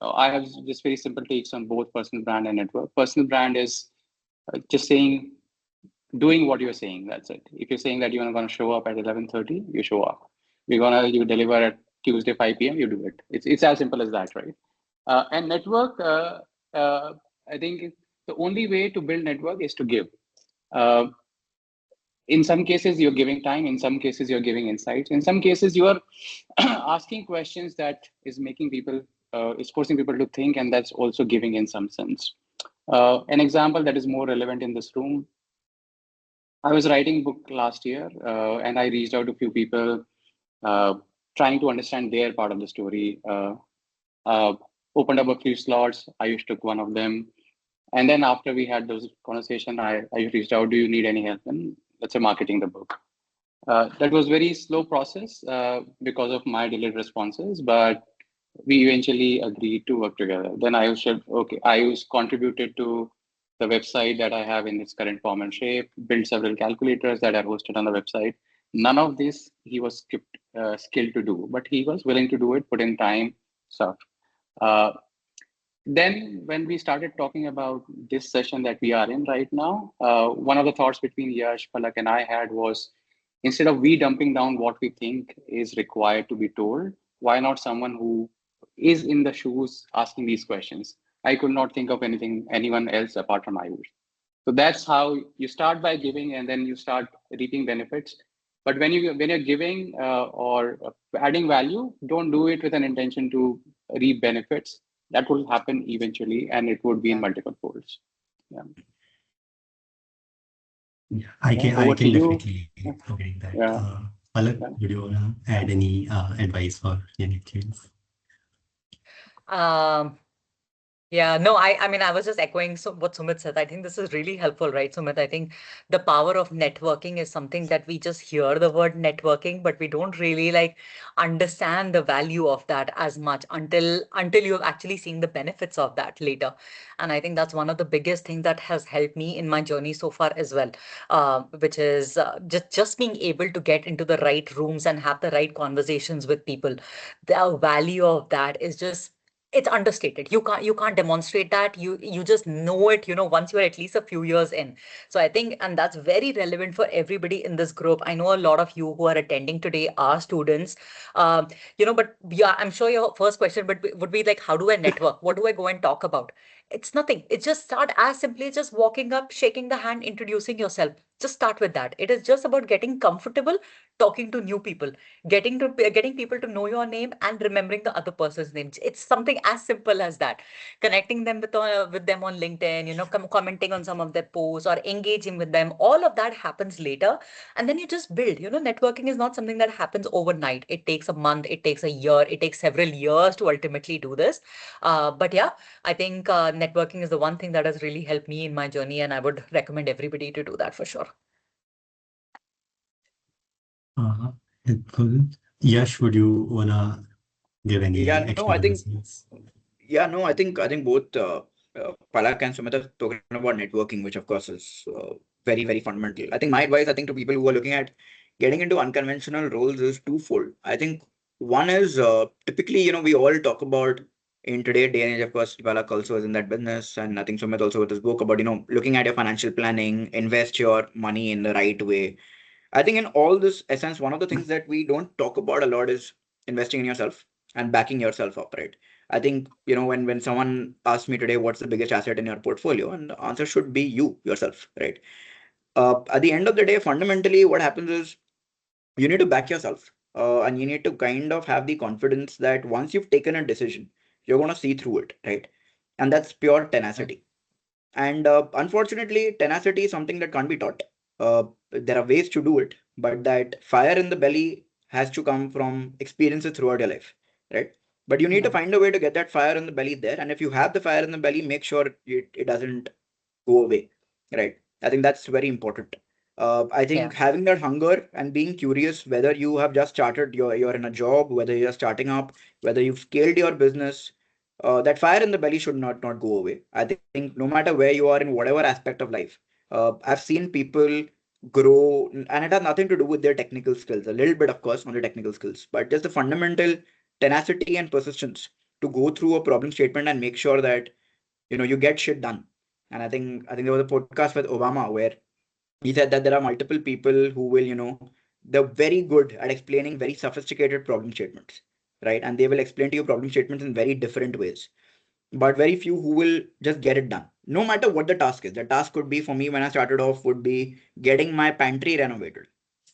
I have just very simple takes on both personal brand and network. Personal brand is just saying, doing what you're saying. That's it. If you're saying that you're going to show up at 11:30, you show up. You deliver at Tuesday 5 p.m. You do it. It's as simple as that, right? And network, I think the only way to build network is to give. Uh, in some cases, you're giving time. In some cases, you're giving insights. In some cases, you are asking questions that is making people, is forcing people to think, and that's also giving in some sense. An example that is more relevant in this room, I was writing book last year, and I reached out to a few people uh, trying to understand their part of the story. Uh, Opened up a few slots. Ayush took one of them. And then after we had those conversation, I reached out, do you need any help in, let's say, marketing the book? That was very slow process because of my delayed responses, but we eventually agreed to work together. Then Ayush contributed to the website that I have in its current form and shape, built several calculators that are hosted on the website. None of this he was skilled to do, but he was willing to do it, put in time, stuff. Uh, then when we started talking about this session that we are in right now, one of the thoughts between Yash, Palak, and I had was, instead of we dumping down what we think is required to be told, why not someone who is in the shoes asking these questions? I could not think of anyone else apart from Ayush. So that's how you start by giving, and then you start reaping benefits. But when you're giving or adding value, don't do it with an intention to reap benefits. That will happen eventually, and it would be in multiple folds. Yeah. Yeah, I Yeah, can over to you. definitely agree that. Yeah, Palak, yeah. would you wanna add any advice for young actuaries? Um, Yeah, no, I mean, I was just echoing what Sumit said. I think this is really helpful, right, Sumit? I think the power of networking is something that we just hear the word networking, but we don't really like understand the value of that as much until you've actually seen the benefits of that later. And I think that's one of the biggest things that has helped me in my journey so far as well, which is just being able to get into the right rooms and have the right conversations with people. The value of that is just it's understated. You can't demonstrate that. You just know it, once you're at least a few years in. So I think, and that's very relevant for everybody in this group. I know a lot of you who are attending today are students. um, but yeah, I'm sure your first question would be like, how do I network? What do I go and talk about? It's nothing. It just start as simply just walking up, shaking the hand, introducing yourself. Just start with that. It is just about getting comfortable talking to new people, getting people to know your name and remembering the other person's name. It's something as simple as that. Connecting them with them on LinkedIn, commenting on some of their posts or engaging with them. All of that happens later, and then you just build. Networking is not something that happens overnight. It takes a month, it takes a year, it takes several years to ultimately do this. But yeah, I think networking is the one thing that has really helped me in my journey, and I would recommend everybody to do that for sure. Uh, Helpful. Yash, would you wanna give any Yeah, no, I external think messages? I think both Palak and Sumit have spoken about networking, which of course is very very fundamental. I think my advice, I think, to people who are looking at getting into unconventional roles is twofold. I think one is typically, we all talk about in today's day and age. Of course, Palak also is in that business, and I think Sumit also with his book about looking at your financial planning, invest your money in the right way. I think in all this essence, one of the things that we don't talk about a lot is investing in yourself and backing yourself up, right? I think, when someone asks me today, what's the biggest asset in your portfolio? And the answer should be you, yourself, right? At the end of the day, fundamentally, what happens is you need to back yourself, and you need to kind of have the confidence that once you've taken a decision, you're going to see through it, right? And that's pure tenacity. And unfortunately, tenacity is something that can't be taught. There are ways to do it, but that fire in the belly has to come from experiences throughout your life, right? But you need to Yeah. find a way to get that fire in the belly there. And if you have the fire in the belly, make sure it doesn't go away, right? I think that's very important. I Yeah. think having that hunger and being curious, whether you have just started, you're in a job, whether you're starting up, whether you've scaled your business, that fire in the belly should not go away. I think no matter where you are in whatever aspect of life, I've seen people grow, and it has nothing to do with their technical skills. A little bit, of course, on the technical skills, but just the fundamental tenacity and persistence to go through a problem statement and make sure that you get shit done. And I think there was a podcast with Obama where he said that there are multiple people who will, they're very good at explaining very sophisticated problem statements, right? And they will explain to you problem statements in very different ways, but very few who will just get it done, no matter what the task is. The task could be, for me when I started off, would be getting my pantry renovated,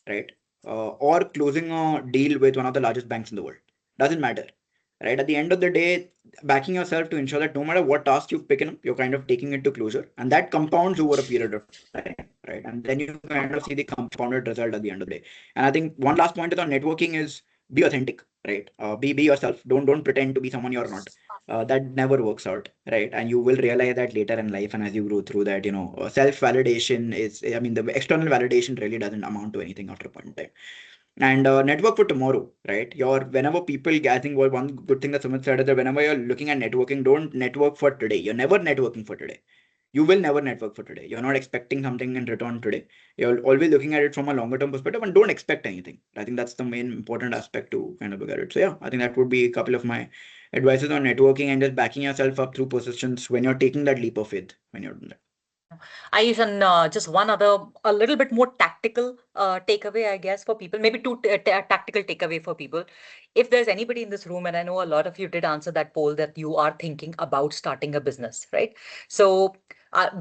right? Or closing a deal with one of the largest banks in the world. Doesn't matter, right? At the end of the day, backing yourself to ensure that no matter what task you've picked up, you're kind of taking it to closure, and that compounds over a period of time, right? And then you kind of see the compounded result at the end of the day. And I think one last point is on networking is be authentic, right? Be yourself. Don't pretend to be someone you're not. That never works out, right? And you will realize that later in life, and as you grow through that, self validation is, I mean, the external validation really doesn't amount to anything after a point in time. And network for tomorrow, right? Whenever people, I think one good thing that Sumit said is that whenever you're looking at networking, don't network for today. You're never networking for today. You will never network for today. You're not expecting something in return today. You're always looking at it from a longer term perspective, and don't expect anything. I think that's the main important aspect to kind of look at it. So yeah, I think that would be a couple of my advices on networking and just backing yourself up through persistence when you're taking that leap of faith when you're doing that. Ayush, and just one other, a little bit more tactical takeaway, I guess, for people, maybe two tactical takeaway for people. If there's anybody in this room, and I know a lot of you did answer that poll that you are thinking about starting a business, right? So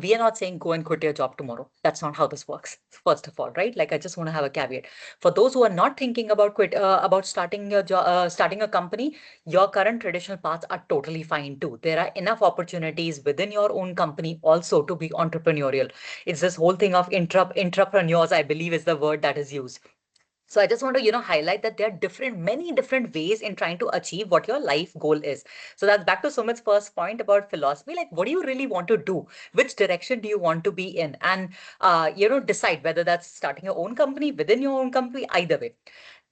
We are not saying go and quit your job tomorrow. That's not how this works. First of all, right? Like I just want to have a caveat for those who are not thinking about about starting your job, starting a company. Your current traditional paths are totally fine too. There are enough opportunities within your own company also to be entrepreneurial. It's this whole thing of entrepreneurs, I believe, is the word that is used. So I just want to, highlight that there are many different ways in trying to achieve what your life goal is. So that's back to Sumit's first point about philosophy. Like, what do you really want to do? Which direction do you want to be in? And, decide whether that's starting your own company, within your own company, either way.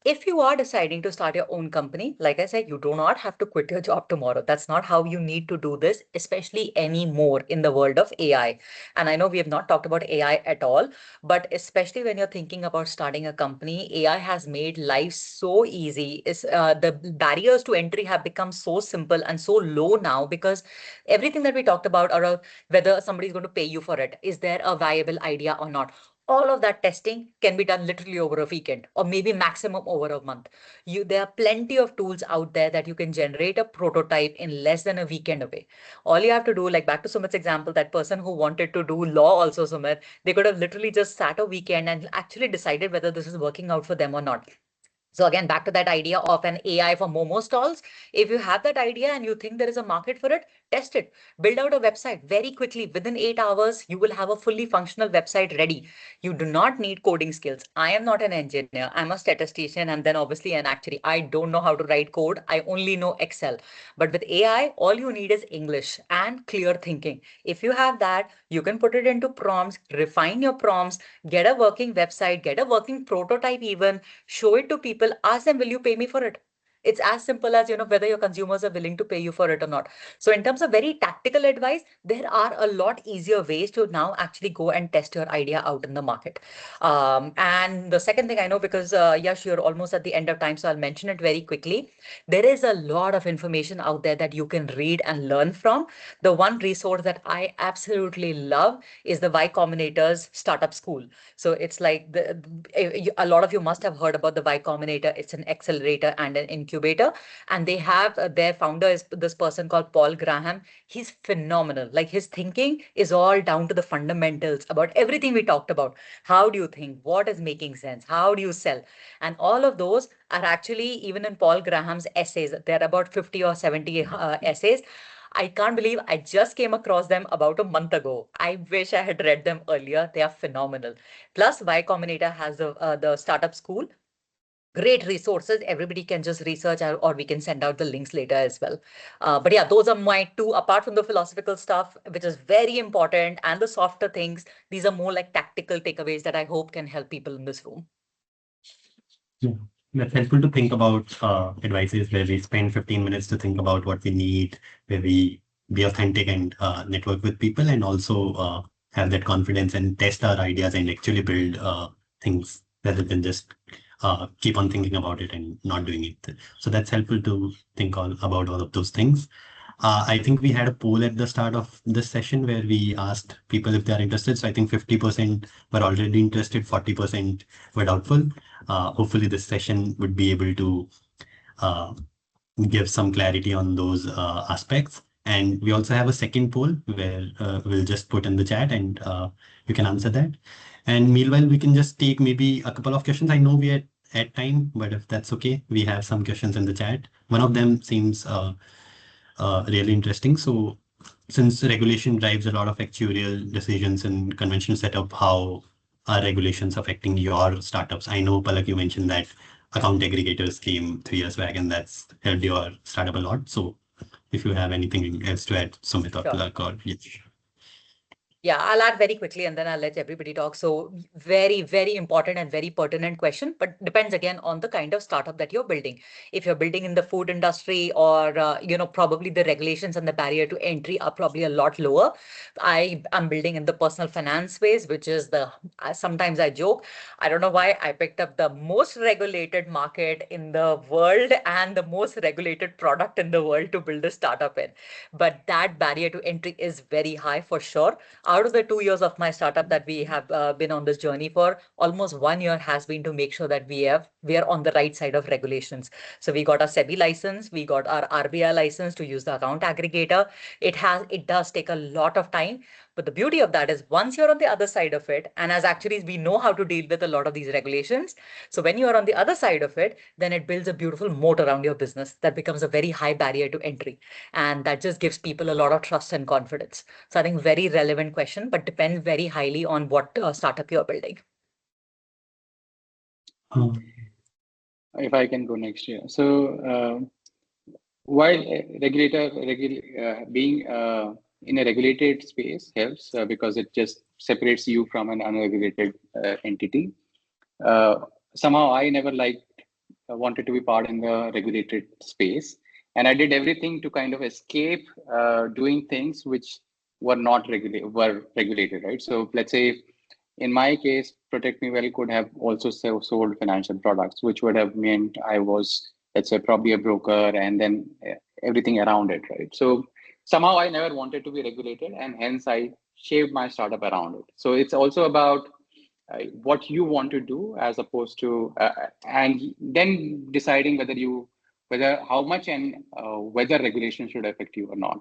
If you are deciding to start your own company, like I said, you do not have to quit your job tomorrow. That's not how you need to do this, especially anymore in the world of AI. And I know we have not talked about AI at all, but especially when you're thinking about starting a company, AI has made life so easy. The barriers to entry have become so simple and so low now because everything that we talked about, or whether somebody's going to pay you for it, is there a viable idea or not? All of that testing can be done literally over a weekend or maybe maximum over a month. There are plenty of tools out there that you can generate a prototype in less than a weekend away. All you have to do, like back to Sumit's example, that person who wanted to do law also, Sumit, they could have literally just sat a weekend and actually decided whether this is working out for them or not. So again, back to that idea of an AI for Momo stalls. If you have that idea and you think there is a market for it, test it. Build out a website very quickly. Within 8 hours, you will have a fully functional website ready. You do not need coding skills. I am not an engineer. I'm a statistician and then obviously an actuary. I don't know how to write code. I only know Excel. But with AI, all you need is English and clear thinking. If you have that, you can put it into prompts, refine your prompts, get a working website, get a working prototype even, show it to people, ask them, will you pay me for it? It's as simple as, whether your consumers are willing to pay you for it or not. So in terms of very tactical advice, there are a lot easier ways to now actually go and test your idea out in the market. And the second thing I know, because Yash, you're almost at the end of time, so I'll mention it very quickly. There is a lot of information out there that you can read and learn from. The one resource that I absolutely love is the Y Combinator's Startup School. So it's like a lot of you must have heard about the Y Combinator. It's an accelerator and an incubator. And they have their founder is this person called Paul Graham. He's phenomenal. Like his thinking is all down to the fundamentals about everything we talked about. How do you think? What is making sense? How do you sell? And all of those are actually even in Paul Graham's essays. There are about 50 or 70 essays. I can't believe I just came across them about a month ago. I wish I had read them earlier. They are phenomenal. Plus, Y Combinator has the startup school. Great resources. Everybody can just research, or we can send out the links later as well. But yeah, those are my two, apart from the philosophical stuff, which is very important, and the softer things. These are more like tactical takeaways that I hope can help people in this room. Yeah. That's helpful to think about advices where we spend 15 minutes to think about what we need, where we be authentic and network with people, and also have that confidence and test our ideas and actually build things rather than just keep on thinking about it and not doing it. So that's helpful to think about all of those things. I think we had a poll at the start of this session where we asked people if they are interested. So I think 50% were already interested, 40% were doubtful. Hopefully this session would be able to give some clarity on those aspects. And we also have a second poll where we'll just put in the chat and you can answer that. And meanwhile, we can just take maybe a couple of questions. I know we are at time, but if that's okay, we have some questions in the chat. One of them seems really interesting. So since regulation drives a lot of actuarial decisions in conventional setup, how are regulations affecting your startups? I know, Palak, you mentioned that account aggregators came 3 years back and that's helped your startup a lot. So if you have anything else to add, Sumit or Sure. Palak or Yash. Yeah, I'll add very quickly and then I'll let everybody talk. So very, very important and very pertinent question, but depends again on the kind of startup that you're building. If you're building in the food industry or, probably the regulations and the barrier to entry are probably a lot lower. I am building in the personal finance space, which is sometimes I joke, I don't know why I picked up the most regulated market in the world and the most regulated product in the world to build a startup in. But that barrier to entry is very high for sure. Out of the 2 years of my startup that we have been on this journey for, almost 1 year has been to make sure that we are on the right side of regulations. So we got our SEBI license, we got our RBI license to use the account aggregator. It does take a lot of time, But the beauty of that is once you're on the other side of it, and as actuaries, we know how to deal with a lot of these regulations. So when you are on the other side of it, then it builds a beautiful moat around your business that becomes a very high barrier to entry. And that just gives people a lot of trust and confidence. So I think very relevant question, but depends very highly on what startup you're building. If I can go next year. So while being in a regulated space helps because it just separates you from an unregulated entity. Somehow I never wanted to be part in the regulated space, and I did everything to kind of escape doing things which were not regulated, right? So let's say in my case, ProtectMeWell could have also sold financial products, which would have meant I was, let's say, probably a broker and then everything around it, right? So somehow I never wanted to be regulated, and hence I shaped my startup around it. So it's also about what you want to do as opposed to, and then deciding whether how much and whether regulation should affect you or not.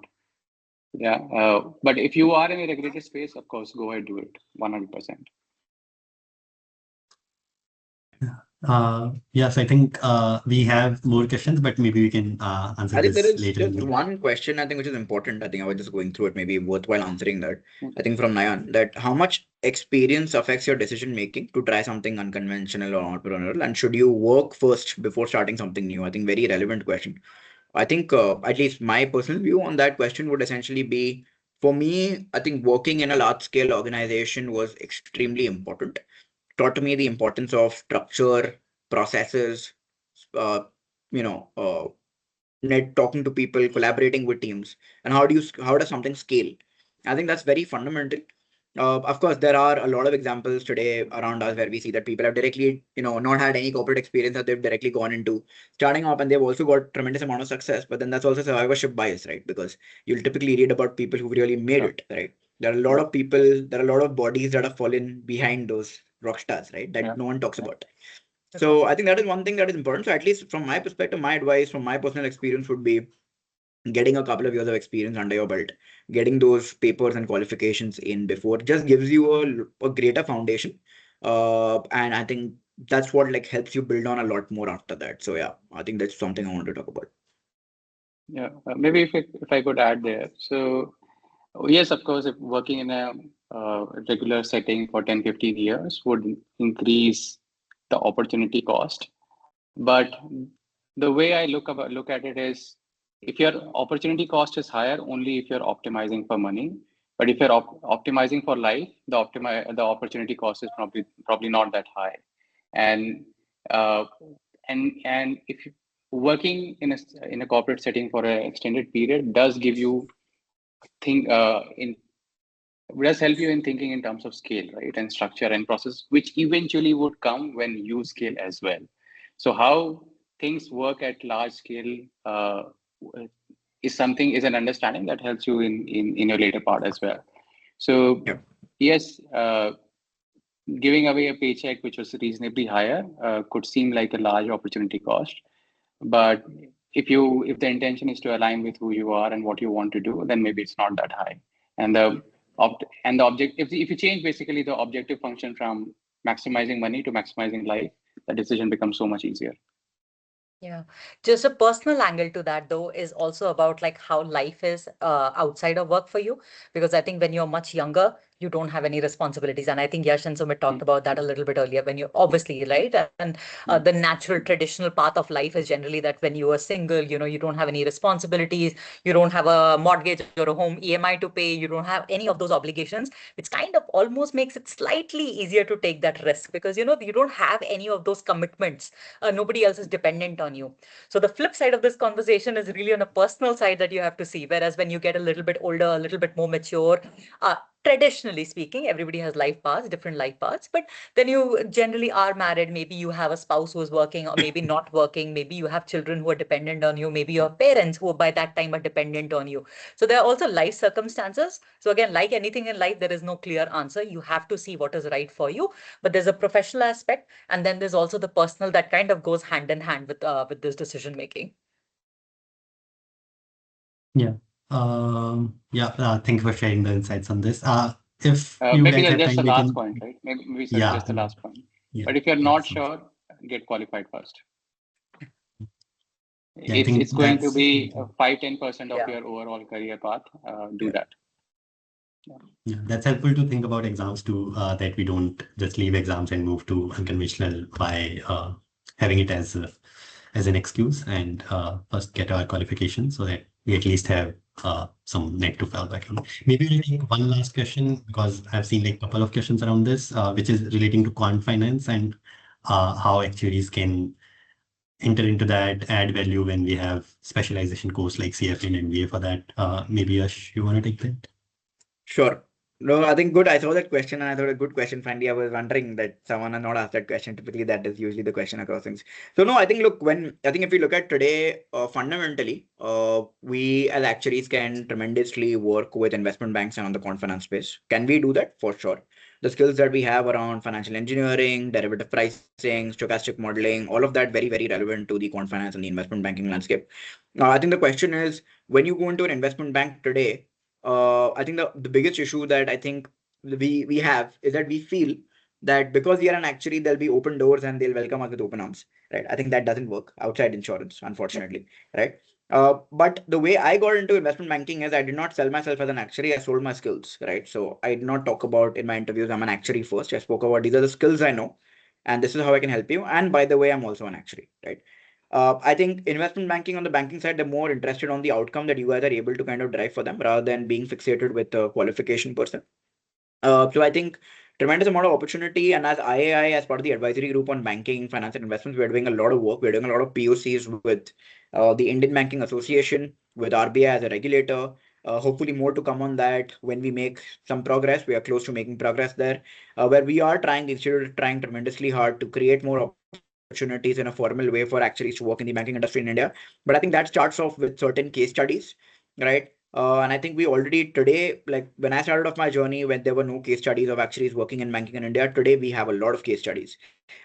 Yeah, but if you are in a regulated space, of course, go ahead, do it 100%. Yes, I think we have more questions, but maybe we can answer I think there this is later. just one question I think which is important. I think I was just going through it, maybe worthwhile answering that. Mhm. I think from Nayan, that how much experience affects your decision making to try something unconventional or entrepreneurial, and should you work first before starting something new? I think very relevant question. I think at least my personal view on that question would essentially be, for me, I think working in a large scale organization was extremely important. Taught me the importance of structure, processes, uh, you know, talking to people, collaborating with teams, and how does something scale? I think that's very fundamental. Of course, there are a lot of examples today around us where we see that people have directly, not had any corporate experience that they've directly gone into starting up, and they've also got tremendous amount of success. But then that's also survivorship bias, right? Because you'll typically read about people who really made it, right? There are a lot of people, there are a lot of bodies that have fallen behind those rock stars, right? That no one talks about. So I think that is one thing that is important. So at least from my perspective, my advice from my personal experience would be getting a couple of years of experience under your belt, getting those papers and qualifications in before just gives you a greater foundation. And I think that's what helps you build on a lot more after that. So yeah, I think that's something I want to talk about. Yeah, maybe if I could add there. So yes, of course, if working in a regular setting for 10, 15 years would increase the opportunity cost. But the way I look at it is, if your opportunity cost is higher only if you're optimizing for money, but if you're optimizing for life, the opportunity cost is probably not that high. And uh, and if you working in a corporate setting for an extended period does give you think in does help you in thinking in terms of scale, right, and structure and process, which eventually would come when you scale as well. So how things work at large scale is an understanding that helps you in your later part as well. So Yeah. yes, giving away a paycheck which was reasonably higher could seem like a large opportunity cost, but if the intention is to align with who you are and what you want to do, then maybe it's not that high. And the object, if you change basically the objective function from maximizing money to maximizing life, the decision becomes so much easier. Yeah, just a personal angle to that though is also about how life is outside of work for you, because I think when you're much younger, you don't have any responsibilities, and I think Yash and Sumit talked about that a little bit earlier. When you're obviously right, and the natural traditional path of life is generally that when you are single, you don't have any responsibilities, you don't have a mortgage or a home EMI to pay, you don't have any of those obligations, which kind of almost makes it slightly easier to take that risk because you don't have any of those commitments. Nobody else is dependent on you. So the flip side of this conversation is really on a personal side that you have to see. Whereas when you get a little bit older, a little bit more mature, traditionally speaking, everybody has life paths, different life paths, but then you generally are married. Maybe you have a spouse who is working or maybe not working. Maybe you have children who are dependent on you. Maybe your parents who by that time are dependent on you. So there are also life circumstances. So again, like anything in life, there is no clear answer. You have to see what is right for you, but there's a professional aspect. And then there's also the personal that kind of goes hand in hand with this decision making. Yeah. Thank you for sharing the insights on this. If you Maybe guys that's have just time, the we last can. point, right? Maybe we said Yeah, just the last point. yeah, But if you're yeah. not So, sure, get qualified first. yeah, I think It's going to that's be 5-10% of Yeah. your overall career path. Do Yeah. that. Yeah, that's helpful to think about exams too, that we don't just leave exams and move to unconventional by having it as an excuse and first get our qualification so that we at least have some net to fall back on. Maybe we'll take one last question because I've seen like a couple of questions around this, which is relating to quant finance and how actuaries can enter into that, add value when we have specialization course like CFA and MBA for that. Maybe Yash, you want to take that? Sure. No, I think good. I saw that question and I thought a good question. Frankly, I was wondering that someone has not asked that question. Typically, that is usually the question across things. So no, I think look, if we look at today, fundamentally, we as actuaries can tremendously work with investment banks and on the quant finance space. Can we do that? For sure. The skills that we have around financial engineering, derivative pricing, stochastic modeling, all of that very, very relevant to the quant finance and the investment banking landscape. I think the question is, when you go into an investment bank today, I think the biggest issue that I think we have is that we feel that because we are an actuary, there'll be open doors and they'll welcome us with open arms, right? I think that doesn't work outside insurance, unfortunately, right? But the way I got into investment banking is I did not sell myself as an actuary. I sold my skills, right? So I did not talk about in my interviews, I'm an actuary first. I spoke about these are the skills I know, and this is how I can help you. And by the way, I'm also an actuary, right? I think investment banking on the banking side, they're more interested on the outcome that you guys are able to kind of drive for them rather than being fixated with the qualification per se. So I think tremendous amount of opportunity. And as IAI, as part of the advisory group on banking, finance, and investments, we're doing a lot of work. We're doing a lot of POCs with the Indian Banking Association, with RBI as a regulator. Hopefully, more to come on that when we make some progress. We are close to making progress there, where we are trying, the institute is trying tremendously hard to create more opportunities in a formal way for actuaries to work in the banking industry in India. But I think that starts off with certain case studies, right? And I think we already today, like when I started off my journey, when there were no case studies of actuaries working in banking in India, today we have a lot of case studies.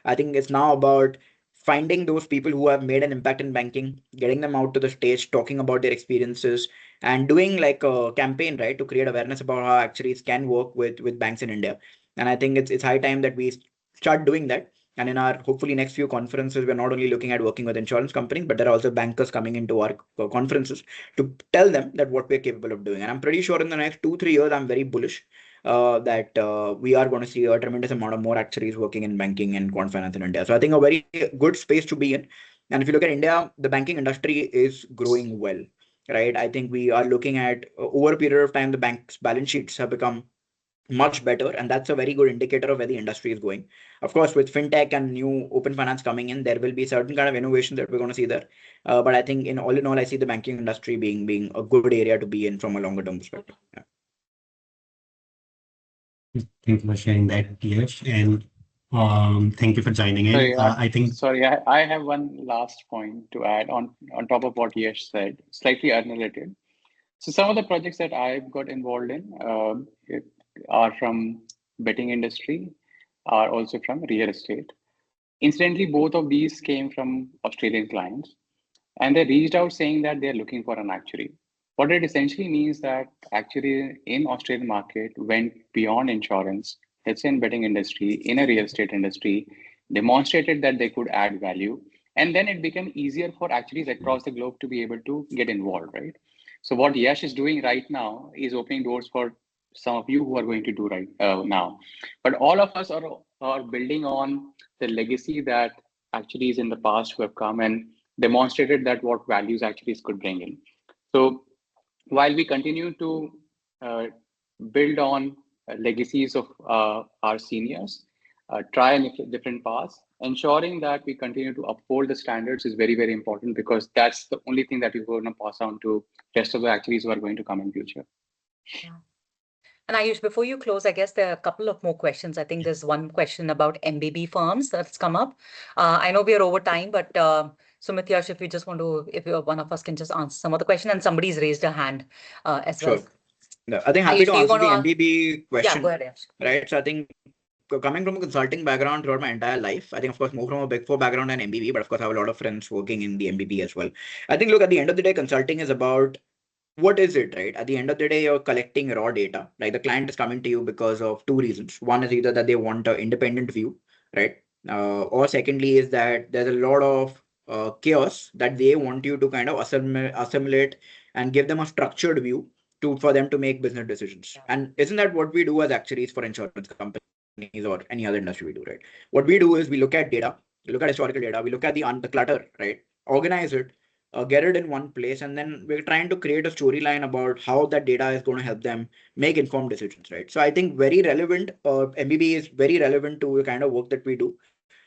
I think it's now about finding those people who have made an impact in banking, getting them out to the stage, talking about their experiences, and doing like a campaign, right, to create awareness about how actuaries can work with banks in India. And I think it's high time that we start doing that. And in our hopefully next few conferences, we're not only looking at working with insurance companies, but there are also bankers coming into our conferences to tell them that what we're capable of doing. And I'm pretty sure in the next 2-3 years, I'm very bullish that we are going to see a tremendous amount of more actuaries working in banking and quant finance in India. So I think a very good space to be in. And if you look at India, the banking industry is growing well, right? I think we are looking at over a period of time, the bank's balance sheets have become much better, and that's a very good indicator of where the industry is going. Of course, with fintech and new open finance coming in, there will be certain kind of innovation that we're going to see there. But I think in all, I see the banking industry being a good area to be in from a longer term perspective. Yeah. Thank you for sharing that, Yash, and thank you for joining in. Sorry, I think I have one last point to add on top of what Yash said, slightly unrelated. So some of the projects that I've got involved in are from betting industry, are also from real estate. Incidentally, both of these came from Australian clients, and they reached out saying that they're looking for an actuary. What it essentially means that actually in Australian market went beyond insurance, let's say in betting industry, in a real estate industry, demonstrated that they could add value. And then it became easier for actuaries across the globe to be able to get involved, right? So what Yash is doing right now is opening doors for some of you who are going to do right now. But all of us are building on the legacy that actuaries in the past who have come and demonstrated that what values actuaries could bring in. So while we continue to uh, build on legacies of our seniors, try different paths, ensuring that we continue to uphold the standards is very, very important because that's the only thing that we're going to pass on to rest of the actuaries who are going to come in future. Yeah. And Ayush, before you close, I guess there are a couple of more questions. I think there's one question about MBB firms that's come up. I know we are over time, but Sumit, Yash, if you just want to, if one of us can just answer some of the question, and somebody's raised a hand as well. Sure. No, I think happy Ayush, to do you answer want the to? MBB Yeah, go question, ahead, Yash. right? So I think coming from a consulting background throughout my entire life, I think, of course, more from a Big Four background and MBB, but of course, I have a lot of friends working in the MBB as well. I think, look, at the end of the day, consulting is about what is it, right? At the end of the day, you're collecting raw data. Like the client is coming to you because of two reasons. One is either that they want an independent view, right? Or secondly is that there's a lot of chaos that they want you to kind of assimilate and give them a structured view for them to make business decisions. And isn't that what we do as actuaries for insurance companies or any other industry we do, right? What we do is we look at data, we look at historical data, we look at the clutter, right? Organize it, get it in one place, and then we're trying to create a storyline about how that data is going to help them make informed decisions, right? So I think very relevant, MBB is very relevant to the kind of work that we do.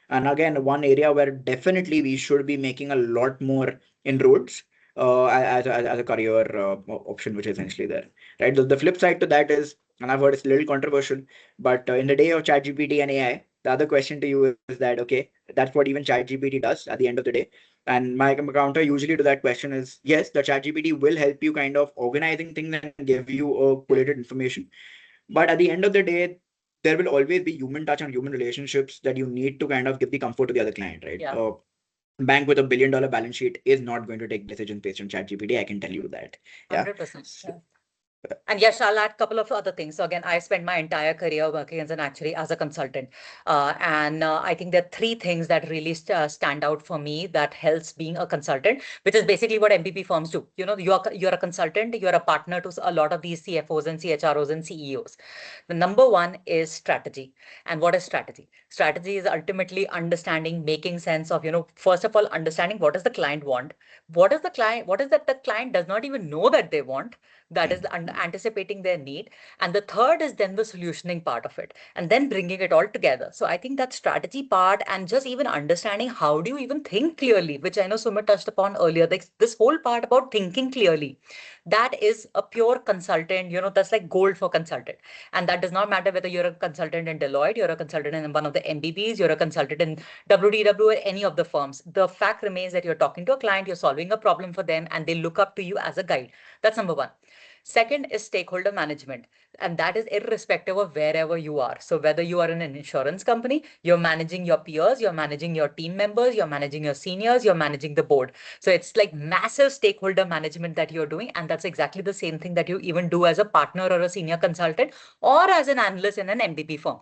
And again, one area where definitely we should be making a lot more inroads as a career option, which is essentially there, right? The flip side to that is, and I've heard it's a little controversial, but in the day of ChatGPT and AI, the other question to you is that, okay, that's what even ChatGPT does at the end of the day. And my counter usually to that question is, yes, the ChatGPT will help you kind of organizing things and give you a collated information. But at the end of the day, there will always be human touch and human relationships that you need to kind of give the comfort to the other client, right? Yeah. Bank with $1 billion balance sheet is not going to take decisions based on ChatGPT. I can tell you that. Yeah. 100%. Yeah. And yes, I'll add a couple of other things. So again, I spent my entire career working as an actuary, as a consultant. And I think there are three things that really stand out for me that helps being a consultant, which is basically what MPP firms do. You know, you're a consultant, you're a partner to a lot of these CFOs and CHROs and CEOs. The number one is strategy. And what is strategy? Strategy is ultimately understanding, making sense of, first of all, understanding what does the client want? What is that the client does not even know that they want? That is anticipating their need. And the third is then the solutioning part of it, and then bringing it all together. So I think that strategy part and just even understanding how do you even think clearly, which I know Sumit touched upon earlier, this whole part about thinking clearly, that is a pure consultant, that's like gold for consultant. And that does not matter whether you're a consultant in Deloitte, you're a consultant in one of the MBBs, you're a consultant in WDW or any of the firms. The fact remains that you're talking to a client, you're solving a problem for them, and they look up to you as a guide. That's number one. Second is stakeholder management, and that is irrespective of wherever you are. So whether you are in an insurance company, you're managing your peers, you're managing your team members, you're managing your seniors, you're managing the board. So it's like massive stakeholder management that you're doing. And that's exactly the same thing that you even do as a partner or a senior consultant or as an analyst in an MBP firm.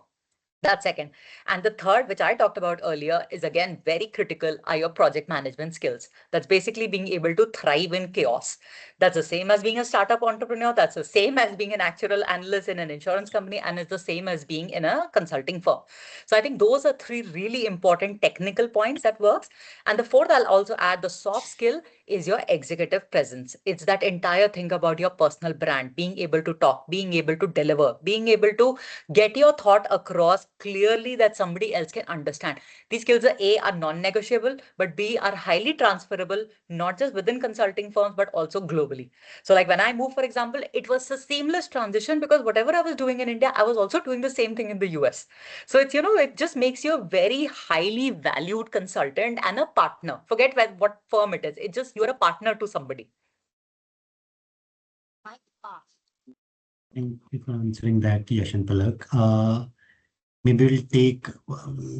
That's second. And the third, which I talked about earlier, is again very critical, are your project management skills. That's basically being able to thrive in chaos. That's the same as being a startup entrepreneur. That's the same as being an actuarial analyst in an insurance company. And it's the same as being in a consulting firm. So I think those are three really important technical points that works. And the fourth, I'll also add the soft skill is your executive presence. It's that entire thing about your personal brand, being able to talk, being able to deliver, being able to get your thought across clearly that somebody else can understand. These skills are A, are non-negotiable, but B, are highly transferable, not just within consulting firms, but also globally. So like when I moved, for example, it was a seamless transition because whatever I was doing in India, I was also doing the same thing in the US. So it's, it just makes you a very highly valued consultant and a partner. Forget what firm it is. It's just you're a partner to somebody. Thank you for answering that, Yash and Palak. Maybe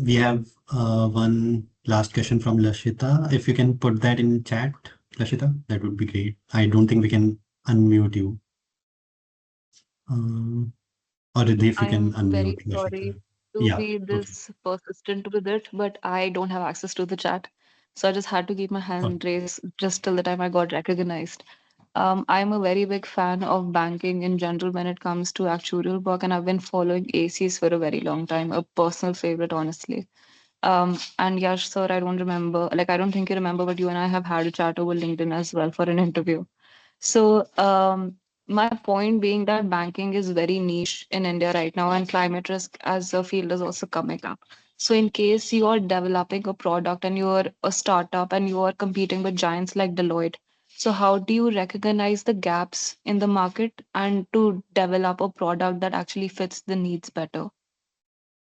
we have one last question from Lashita. If you can put that in chat, Lashita, that would be great. I don't think we can unmute you. Or if you can I'm very unmute sorry Lashita. to Yeah, be okay. this persistent with it, but I don't have access to the chat. So I just had to keep my Oh, hand raised just till the time I got recognized. I'm a very big fan of banking in general when it comes to actuarial work, and I've been following ACs for a very long time, a personal favorite, honestly. And Yash, sir, I don't remember, like, I don't think you remember, but you and I have had a chat over LinkedIn as well for an interview. So, my point being that banking is very niche in India right now, and climate risk as a field is also coming up. So, in case you are developing a product and you're a startup and you are competing with giants like Deloitte, so how do you recognize the gaps in the market and to develop a product that actually fits the needs better?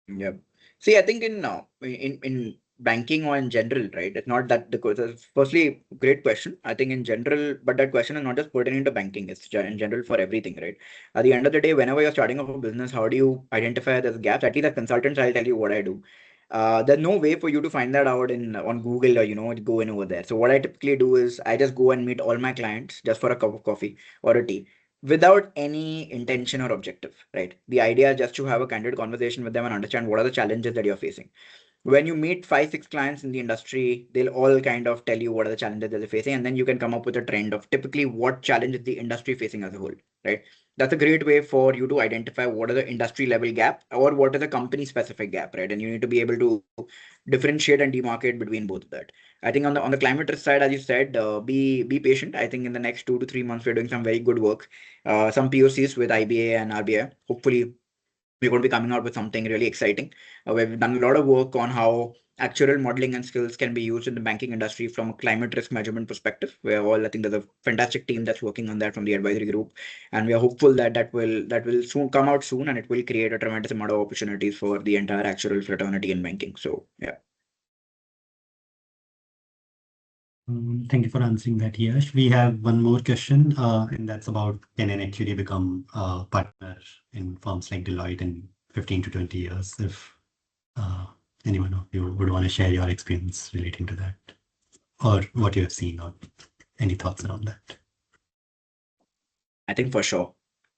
Yeah. See, I think in banking or in general, right? It's not that the firstly, great question. I think in general, but that question is not just pertaining to banking. It's in general for everything, right? At the end of the day, whenever you're starting off a business, how do you identify those gaps? At least as consultants, I'll tell you what I do. There's no way for you to find that out on Google or go in over there. So what I typically do is I just go and meet all my clients just for a cup of coffee or a tea without any intention or objective, right? The idea is just to have a candid conversation with them and understand what are the challenges that you're facing. When you meet 5, 6 clients in the industry, they'll all kind of tell you what are the challenges that they're facing, and then you can come up with a trend of typically what challenge is the industry facing as a whole, right? That's a great way for you to identify what are the industry level gap or what is the company specific gap, right? And you need to be able to differentiate and demarcate between both of that. I think on the climate risk side, as you said, be patient. I think in the next 2 to 3 months, we're doing some very good work, some POCs with IBA and RBI. Hopefully, we're going to be coming out with something really exciting. We've done a lot of work on how actuarial modeling and skills can be used in the banking industry from a climate risk measurement perspective. I think there's a fantastic team that's working on that from the advisory group, and we are hopeful that will soon come out soon, and it will create a tremendous amount of opportunities for the entire actuarial fraternity in banking. So yeah. Thank you for answering that, Yash. We have one more question, and that's about can an actuary become a partner in firms like Deloitte in 15 to 20 years? If anyone of you would want to share your experience relating to that, or what you have seen, or any thoughts around that. I think for sure.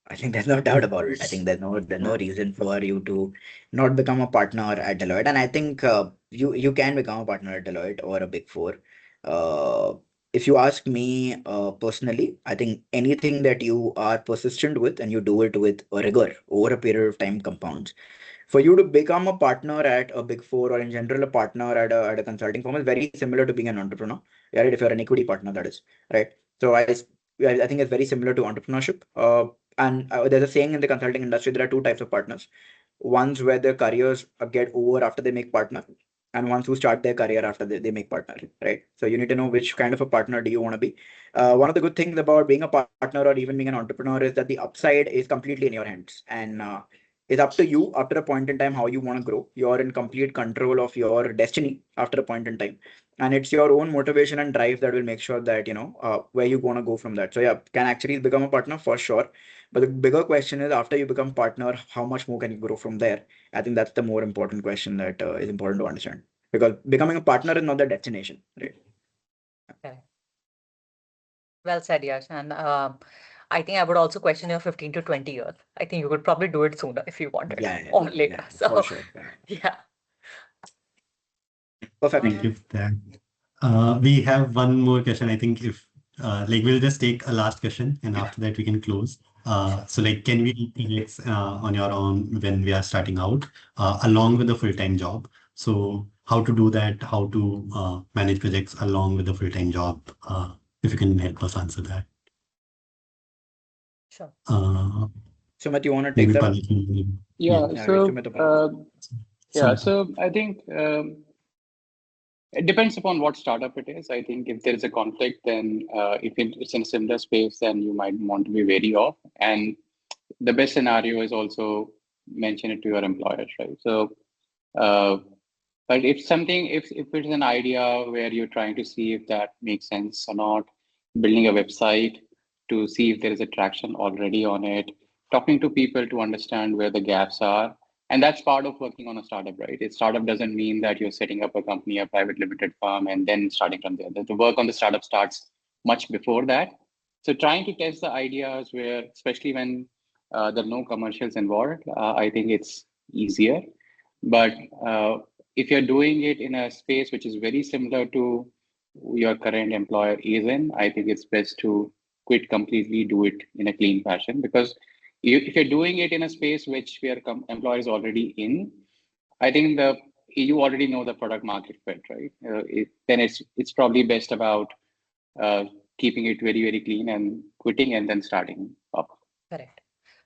I think there's no doubt about it. I think there's no reason for you to not become a partner at Deloitte. And I think you can become a partner at Deloitte or a Big Four. If you ask me personally, I think anything that you are persistent with and you do it with a rigor over a period of time compounds. For you to become a partner at a Big Four or in general a partner at a consulting firm is very similar to being an entrepreneur. Right? If you're an equity partner, that is right. So I think it's very similar to entrepreneurship. And there's a saying in the consulting industry, there are two types of partners. Ones where their careers get over after they make partner, and ones who start their career after they make partner, right? So you need to know which kind of a partner do you want to be. One of the good things about being a partner or even being an entrepreneur is that the upside is completely in your hands. And it's up to you after a point in time how you want to grow. You're in complete control of your destiny after a point in time. And it's your own motivation and drive that will make sure that, where you want to go from that. So yeah, can actually become a partner for sure. But the bigger question is after you become partner, how much more can you grow from there? I think that's the more important question that is important to understand. Because becoming a partner is not the destination, right? Okay. Well said, Yash. And I think I would also question your 15 to 20 years. I think you could probably do it sooner if you wanted or later. So for sure. yeah. Perfect. Thank you for that. We have one more question. I think if we'll just take a last question and after that we can close. So can we do projects on your own when we are starting out along with a full-time job? So how to do that, how to manage projects along with a full-time job, if you can help us answer that. Sure. Sumit, you want to take Maybe that? Palak. So I think it depends upon what startup it is. I think if there is a conflict, then if it's in a similar space, then you might want to be wary of. And the best scenario is also mention it to your employers, right? So, but if it's an idea where you're trying to see if that makes sense or not, building a website to see if there is a traction already on it, talking to people to understand where the gaps are. And that's part of working on a startup, right? A startup doesn't mean that you're setting up a company, a private limited firm, and then starting from there. The work on the startup starts much before that. So trying to test the ideas where, especially when there are no commercials involved, I think it's easier. But if you're doing it in a space which is very similar to your current employer is in, I think it's best to quit completely, do it in a clean fashion. Because if you're doing it in a space which your employer is already in, I think you already know the product market fit, right? Then it's probably best about keeping it very, very clean and quitting and then starting up. Correct.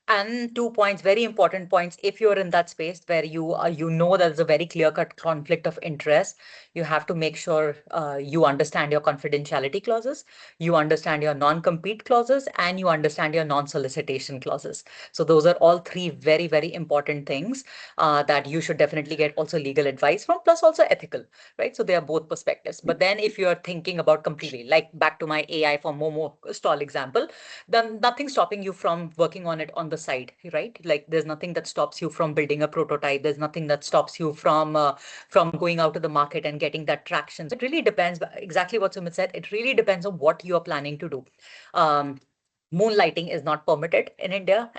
And 2 points, very important points. If you're in that space where you know there's a very clear-cut conflict of interest, you have to make sure you understand your confidentiality clauses, you understand your non-compete clauses, and you understand your non-solicitation clauses. So those are all three very, very important things that you should definitely get also legal advice from, plus also ethical, right? So they are both perspectives. But then if you're thinking about completely, like back to my AI for Momo stall example, then nothing's stopping you from working on it on the side, right? Like there's nothing that stops you from building a prototype. There's nothing that stops you from going out to the market and getting that traction. So it really depends. Exactly what Sumit said. It really depends on what you are planning to do. Moonlighting is not permitted in India,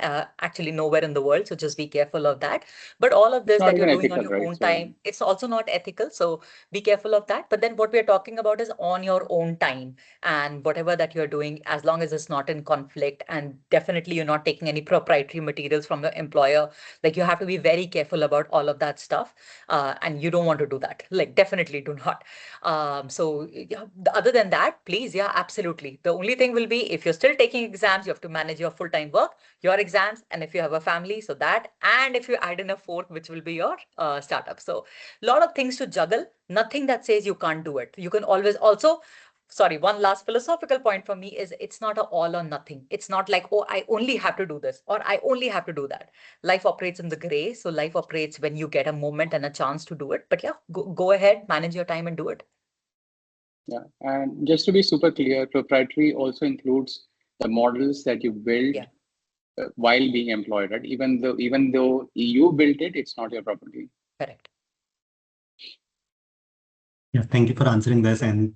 actually nowhere in the world. So just be careful of that. But all of this Not that you're even doing on ethical, your right? own So time, it's also not ethical. So be careful of that. But then what we're talking about is on your own time, and whatever that you're doing, as long as it's not in conflict, and definitely you're not taking any proprietary materials from your employer. Like you have to be very careful about all of that stuff. And you don't want to do that. Like definitely do not. So yeah, other than that, please, yeah, absolutely. The only thing will be if you're still taking exams, you have to manage your full-time work, your exams, and if you have a family, so that, and if you add in a fourth, which will be your startup. So a lot of things to juggle, nothing that says you can't do it. You can always also, sorry, one last philosophical point for me is it's not a all or nothing. It's not like, oh, I only have to do this or I only have to do that. Life operates in the gray. So life operates when you get a moment and a chance to do it. But yeah, go ahead, manage your time and do it. yeah, and just to be super clear, proprietary also includes the models that you build Yeah. while being employed, right? Even though you built it, it's not your property. Correct. Yeah, thank you for answering this, and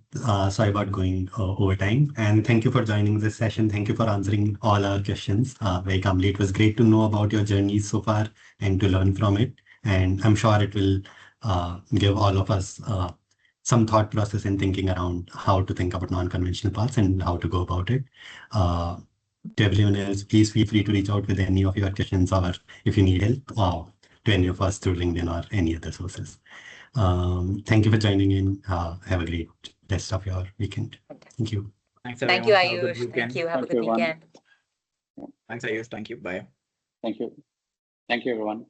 sorry about going over time. And thank you for joining this session. Thank you for answering all our questions very calmly. It was great to know about your journeys so far and to learn from it. And I'm sure it will give all of us some thought process in thinking around how to think about non-conventional paths and how to go about it. To everyone else, please feel free to reach out with any of your questions, or if you need help, to any of us through LinkedIn or any other sources. Thank you for joining in. Have a great rest of your weekend. Thank you. Thanks, Thank you, everyone. Have a good Aayush. Thank weekend. you. Have a Thank you, good everyone. weekend. Thanks, Ayush. Thank you. Bye. Thank you. Thank you, everyone.